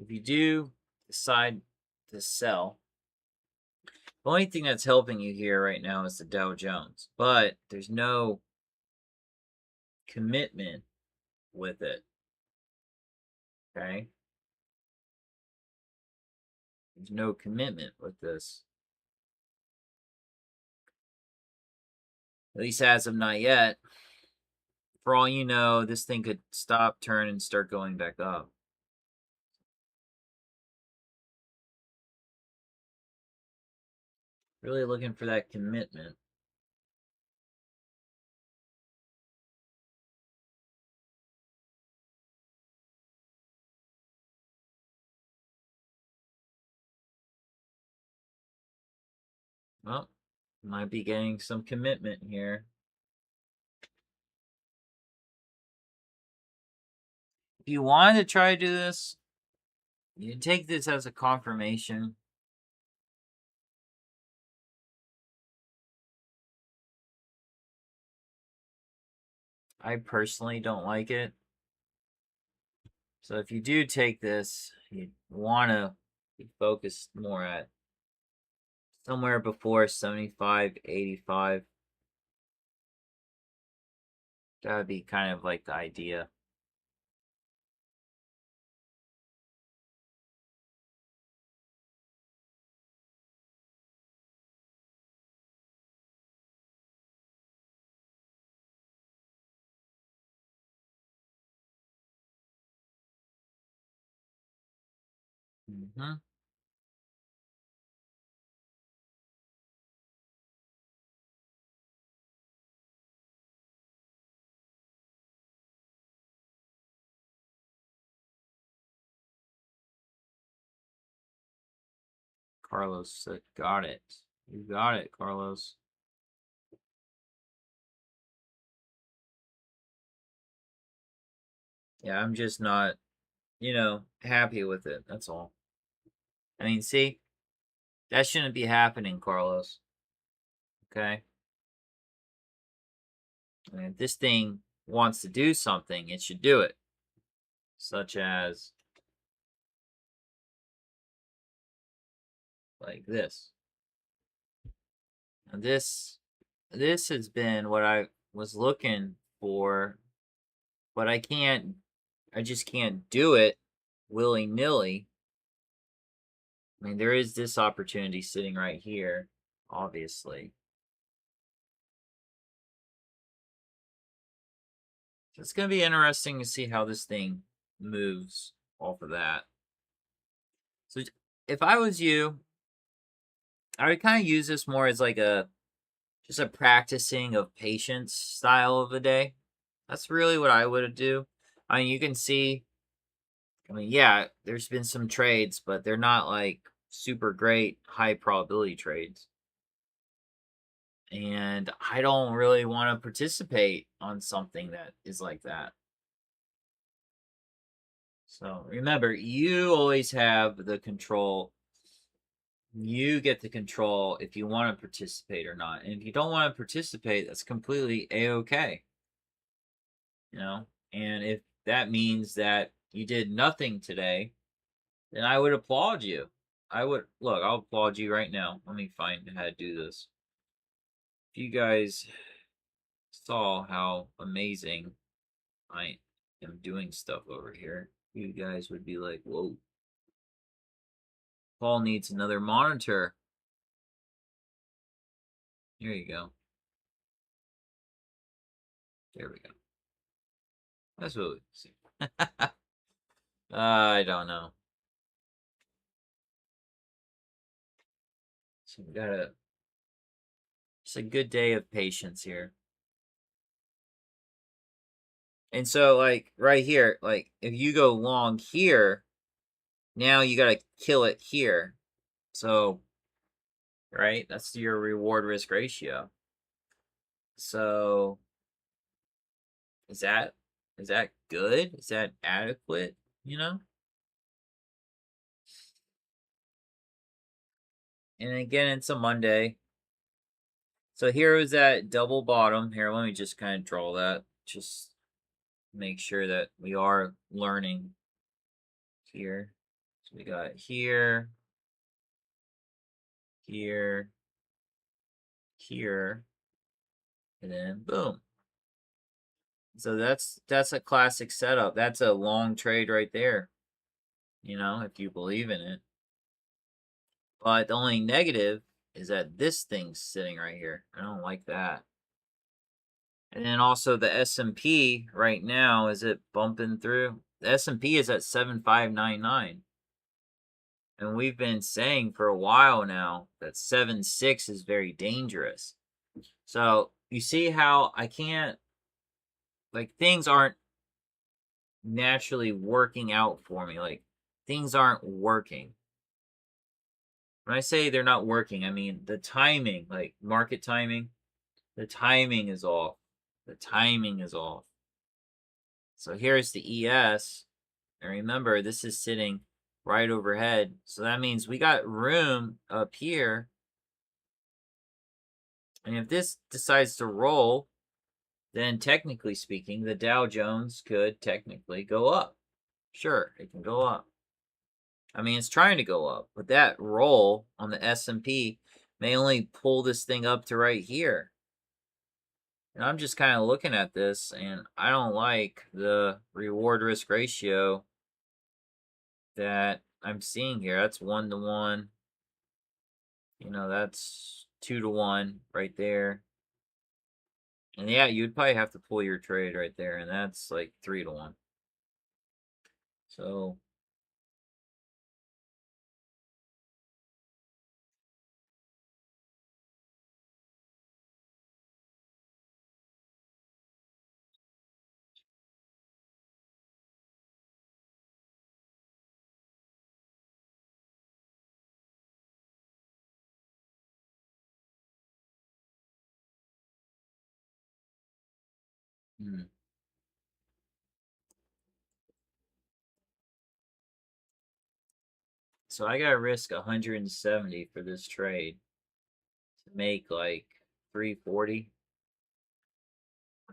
If you do decide to sell, the only thing that's helping you here right now is the Dow Jones, but there's no commitment with it. Okay? There's no commitment with this. At least as of not yet. For all you know, this thing could stop, turn, and start going back up. Really looking for that commitment. Well, might be getting some commitment here. If you wanted to try to do this, you can take this as a confirmation. I personally don't like it. So if you do take this, you want to be focused more at somewhere before 75, 85. That would be kind of like the idea. Mm-hmm. Carlos said, got it. You got it, Carlos. Yeah, I'm just not, happy with it. That's all. I mean, see, that shouldn't be happening, Carlos. Okay? I mean, if this thing wants to do something, it should do it. Such as, like this. And this has been what I was looking for, but I just can't do it willy-nilly. I mean, there is this opportunity sitting right here, obviously. So it's going to be interesting to see how this thing moves off of that. So if I was you, I would kind of use this more as like just a practicing of patience style of a day. That's really what I would do. I mean, you can see, yeah, there's been some trades, but they're not like super great high probability trades. And I don't really want to participate on something that is like that. So remember, you always have the control. You get the control if you want to participate or not. And if you don't want to participate, that's completely a-okay. And if that means that you did nothing today, then I would applaud you. I'll applaud you right now. Let me find how to do this. If you guys saw how amazing I am doing stuff over here, you guys would be like, whoa. Paul needs another monitor. Here you go. There we go. That's what we see. I don't know. So we got it's a good day of patience here. And so, like, right here, like, if you go long here, now you gotta kill it here. So, right, that's your reward risk ratio. So, is that good? Is that adequate? And again, it's a Monday. So here is that double bottom. Here, let me just kind of draw that. Just make sure that we are learning here. So we got here, here, here, and then boom. So that's a classic setup. That's a long trade right there, if you believe in it. But the only negative is that this thing's sitting right here. I don't like that. And then also the S&P right now, is it bumping through? The S&P is at 7599. And we've been saying for a while now that 7.6 is very dangerous. So you see how I can't, like, things aren't naturally working out for me. Like, things aren't working. When I say they're not working, I mean the timing, like market timing, the timing is off. The timing is off. So here's the ES. And remember, this is sitting right overhead. So that means we got room up here. And if this decides to roll, then technically speaking, the Dow Jones could technically go up. Sure, it can go up. I mean, it's trying to go up, but that roll on the S&P may only pull this thing up to right here. And I'm just kind of looking at this, and I don't like the reward risk ratio that I'm seeing here. That's 1 to 1. You know, that's 2 to 1 right there. And yeah, you'd probably have to pull your trade right there, and that's like 3 to 1. So hmm. So I gotta risk 170 for this trade to make like 340.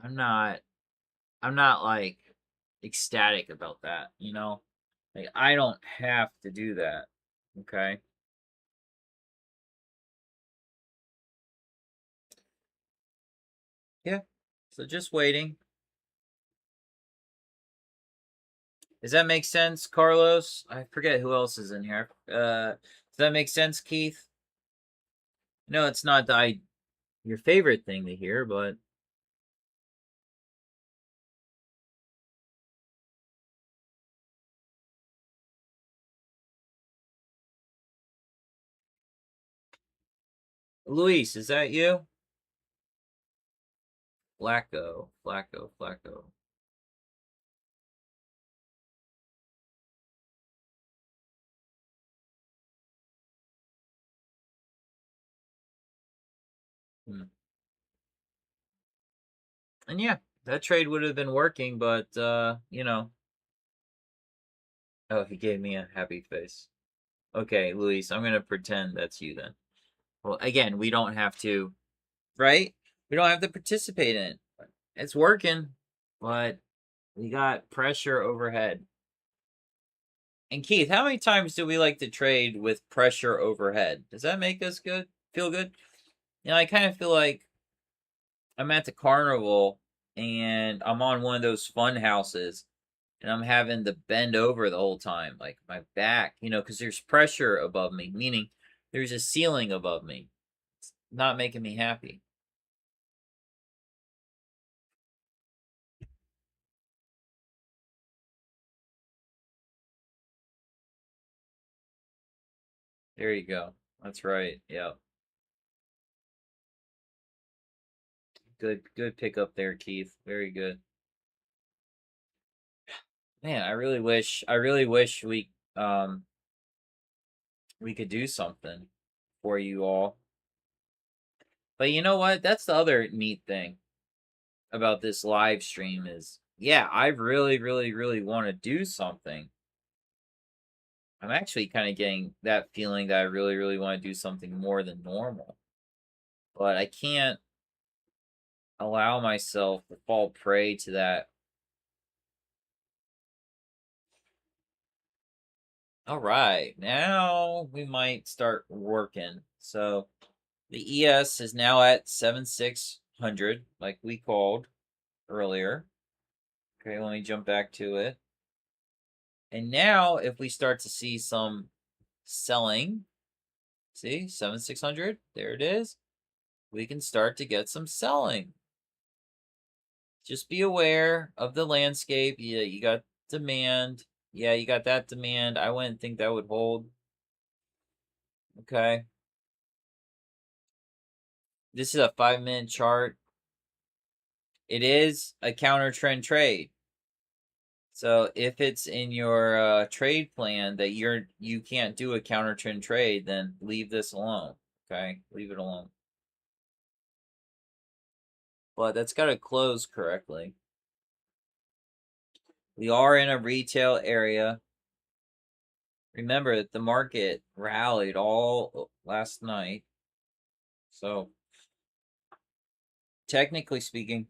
I'm not I'm not like ecstatic about that, you know? Like I don't have to do that. Okay? Yeah. So just waiting. Does that make sense, Carlos? I forget who else is in here. Does that make sense, Keith? No, it's not your favorite thing to hear, but Luis, is that you? Flacco. Hmm. And yeah, that trade would have been working, but you know. Oh, he gave me a happy face. Okay, Luis, I'm gonna pretend that's you then. Well, again, we don't have to, right? We don't have to participate in it. It's working, but we got pressure overhead. And Keith, how many times do we like to trade with pressure overhead? Does that make us good? Feel good? You know, I kind of feel like I'm at the carnival and I'm on one of those fun houses and I'm having to bend over the whole time, like my back, you know, because there's pressure above me, meaning there's a ceiling above me. It's not making me happy. There you go. That's right. Yeah. Good pickup there, Keith. Very good. Man, I really wish we could do something for you all. But you know what? That's the other neat thing about this live stream is yeah, I really want to do something. I'm actually kind of getting that feeling that I really want to do something more than normal. But I can't allow myself to fall prey to that. All right, now we might start working. So the ES is now at 7600, like we called earlier. Okay, let me jump back to it. And now if we start to see some selling, see 7600, there it is. We can start to get some selling. Just be aware of the landscape. Yeah, you got demand. Yeah, you got that demand. I wouldn't think that would hold. Okay. This is a 5-minute chart. It is a counter trend trade. So if it's in your trade plan that you can't do a counter trend trade, then leave this alone. Okay, leave it alone. But that's got to close correctly. We are in a retail area. Remember that the market rallied all last night. So technically speaking,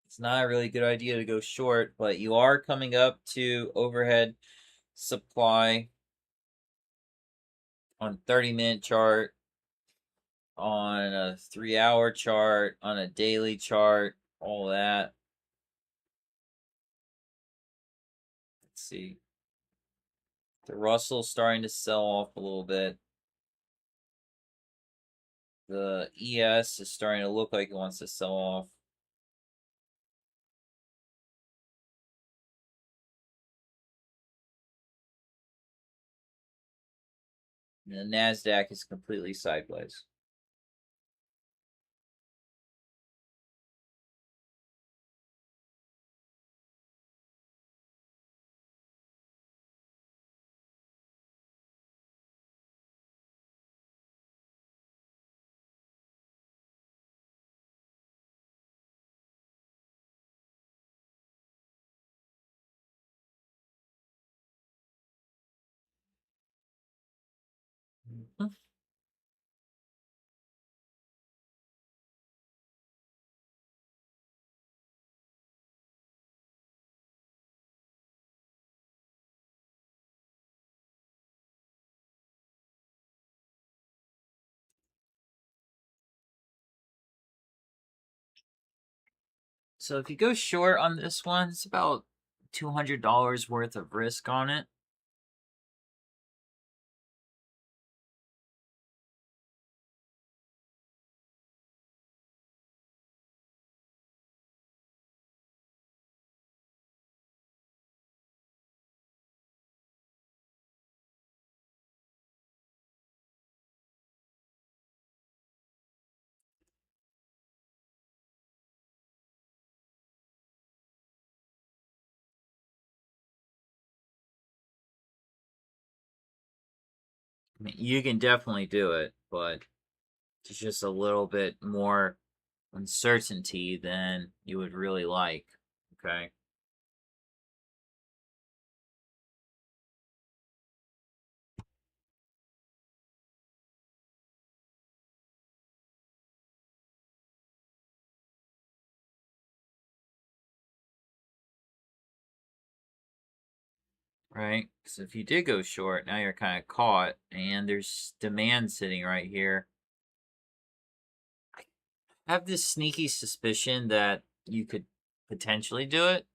it's not a really good idea to go short, but you are coming up to overhead supply on 30-minute chart. on a 3-hour chart, on a daily chart, all that. Let's see. The Russell's starting to sell off a little bit. The ES is starting to look like it wants to sell off. And the NASDAQ is completely sideways. So if you go short on this one, it's about $200 worth of risk on it. I mean, you can definitely do it, but it's just a little bit more uncertainty than you would really like. Okay. Right? Because if you did go short, now you're kind of caught, and there's demand sitting right here. I have this sneaky suspicion that you could potentially do it.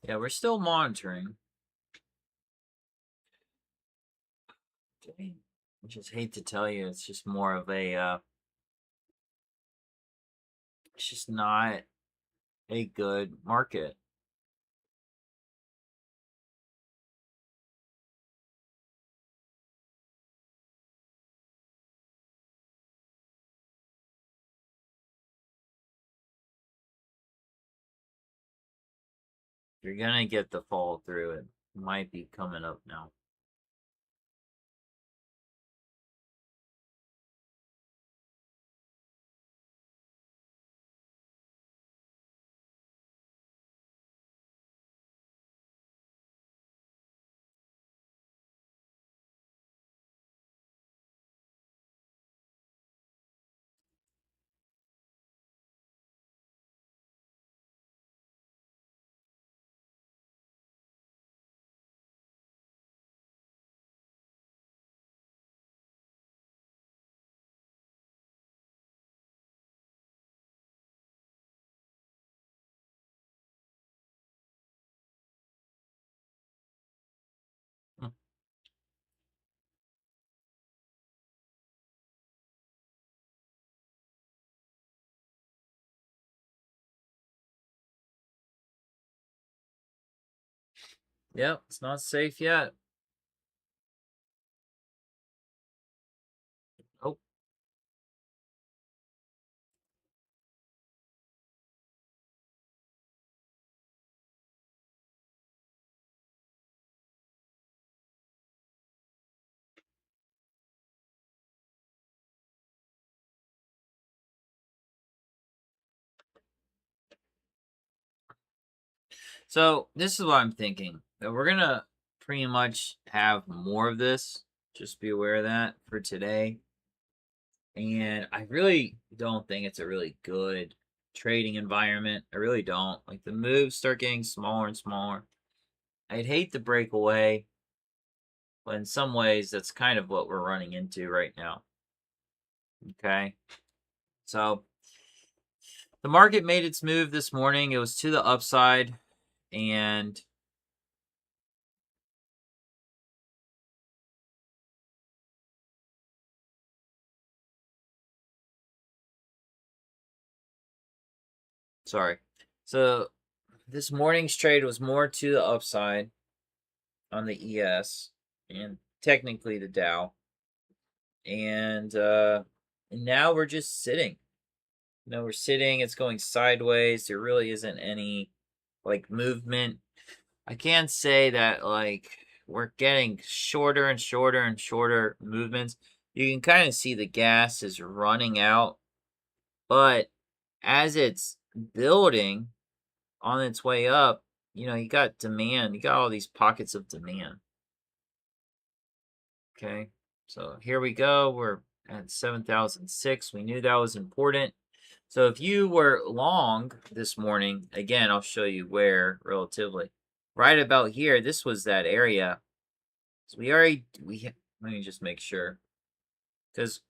Yeah, we're still monitoring. I just hate to tell you, it's just more of a, it's just not a good market. You're gonna get the fall through. It might be coming up now. Yep, it's not safe yet. Oh. So this is what I'm thinking. That we're gonna pretty much have more of this. Just be aware of that for today. And I really don't think it's a really good trading environment. I really don't. Like the moves start getting smaller and smaller. I'd hate to break away, but in some ways that's kind of what we're running into right now. Okay. So the market made its move this morning. It was to the upside, and sorry. So this morning's trade was more to the upside on the ES and technically the Dow. And now we're just sitting. We're sitting, it's going sideways. There really isn't any like movement. I can say that like we're getting shorter and shorter and shorter movements. You can kind of see the gas is running out, but as it's building on its way up, you got demand. You got all these pockets of demand. Okay. So here we go. We're at 7,006. We knew that was important. So if you were long this morning, again, I'll show you where relatively. Right about here, this was that area. So let me just make sure. Because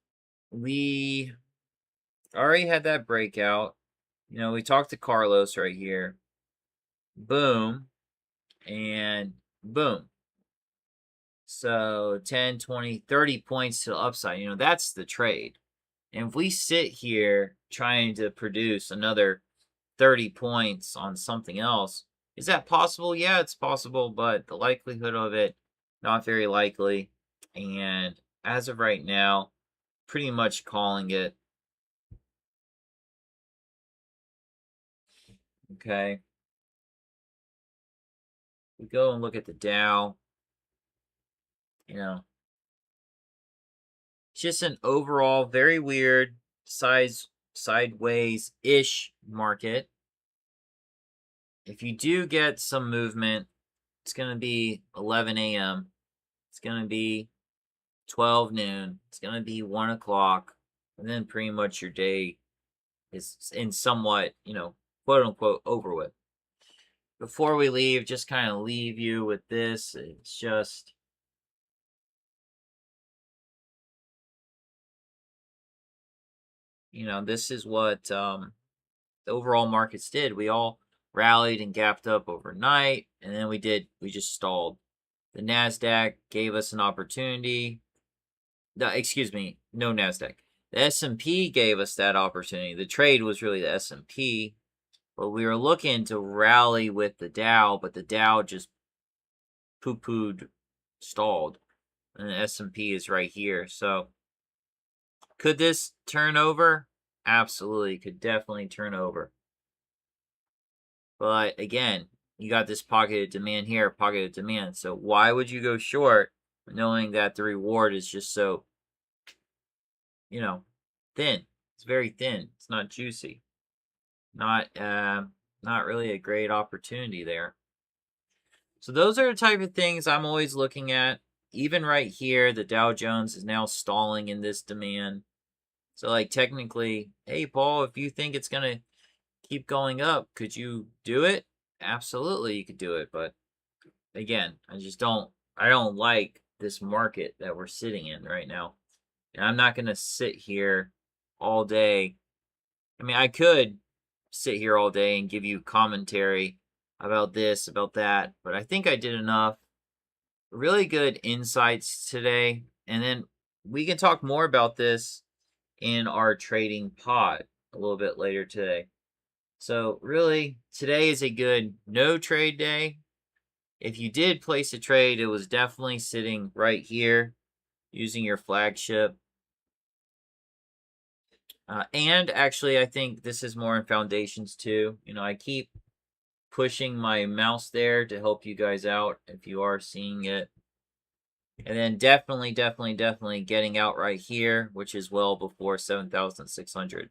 we already had that breakout. We talked to Carlos right here. Boom. And boom. So 10, 20, 30 points to the upside. That's the trade. And if we sit here trying to produce another 30 points on something else, is that possible? Yeah, it's possible, but the likelihood of it, not very likely. And as of right now, pretty much calling it. Okay. We go and look at the Dow. It's just an overall very weird sideways-ish market. If you do get some movement, it's going to be 11 a.m. It's going to be 12 noon. It's going to be 1 o'clock. And then pretty much your day is in somewhat, quote unquote, over with. Before we leave, just kind of leave you with this. It's just, this is what the overall markets did. We all rallied and gapped up overnight, and then we just stalled. The NASDAQ gave us an opportunity. Excuse me, no NASDAQ. The S&P gave us that opportunity. The trade was really the S&P, but we were looking to rally with the Dow, but the Dow just poo-pooed, stalled, and the S&P is right here. So could this turn over? Absolutely, could definitely turn over. But again, you got this pocket of demand here, pocket of demand. So why would you go short knowing that the reward is just so, thin? It's very thin. It's not juicy. Not really a great opportunity there. So those are the type of things I'm always looking at. Even right here, the Dow Jones is now stalling in this demand. So like technically, hey Paul, if you think it's gonna keep going up, could you do it? Absolutely, you could do it. But again, I don't like this market that we're sitting in right now. And I'm not gonna sit here all day. I mean, I could sit here all day and give you commentary about this, about that, but I think I did enough. Really good insights today. And then we can talk more about this in our trading pod a little bit later today. So really, today is a good no trade day. If you did place a trade, it was definitely sitting right here using your flagship. And actually, I think this is more in foundations too. You know, I keep pushing my mouse there to help you guys out if you are seeing it. And then definitely getting out right here, which is well before 7,600.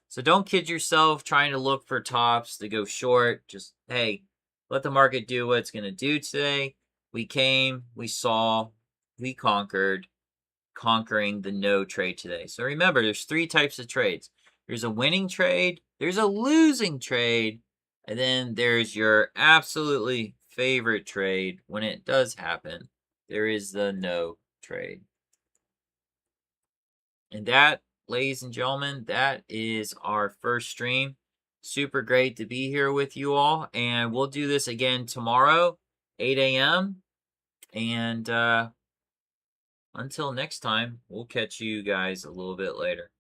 So don't kid yourself trying to look for tops to go short. Just, hey, let the market do what it's going to do today. We came, we saw, we conquered, conquering the no trade today. So remember, there's 3 types of trades. There's a winning trade, there's a losing trade, and then there's your absolutely favorite trade when it does happen. There is the no trade. And that, ladies and gentlemen, that is our first stream. Super great to be here with you all. And we'll do this again tomorrow, 8 a.m. And until next time, we'll catch you guys a little bit later.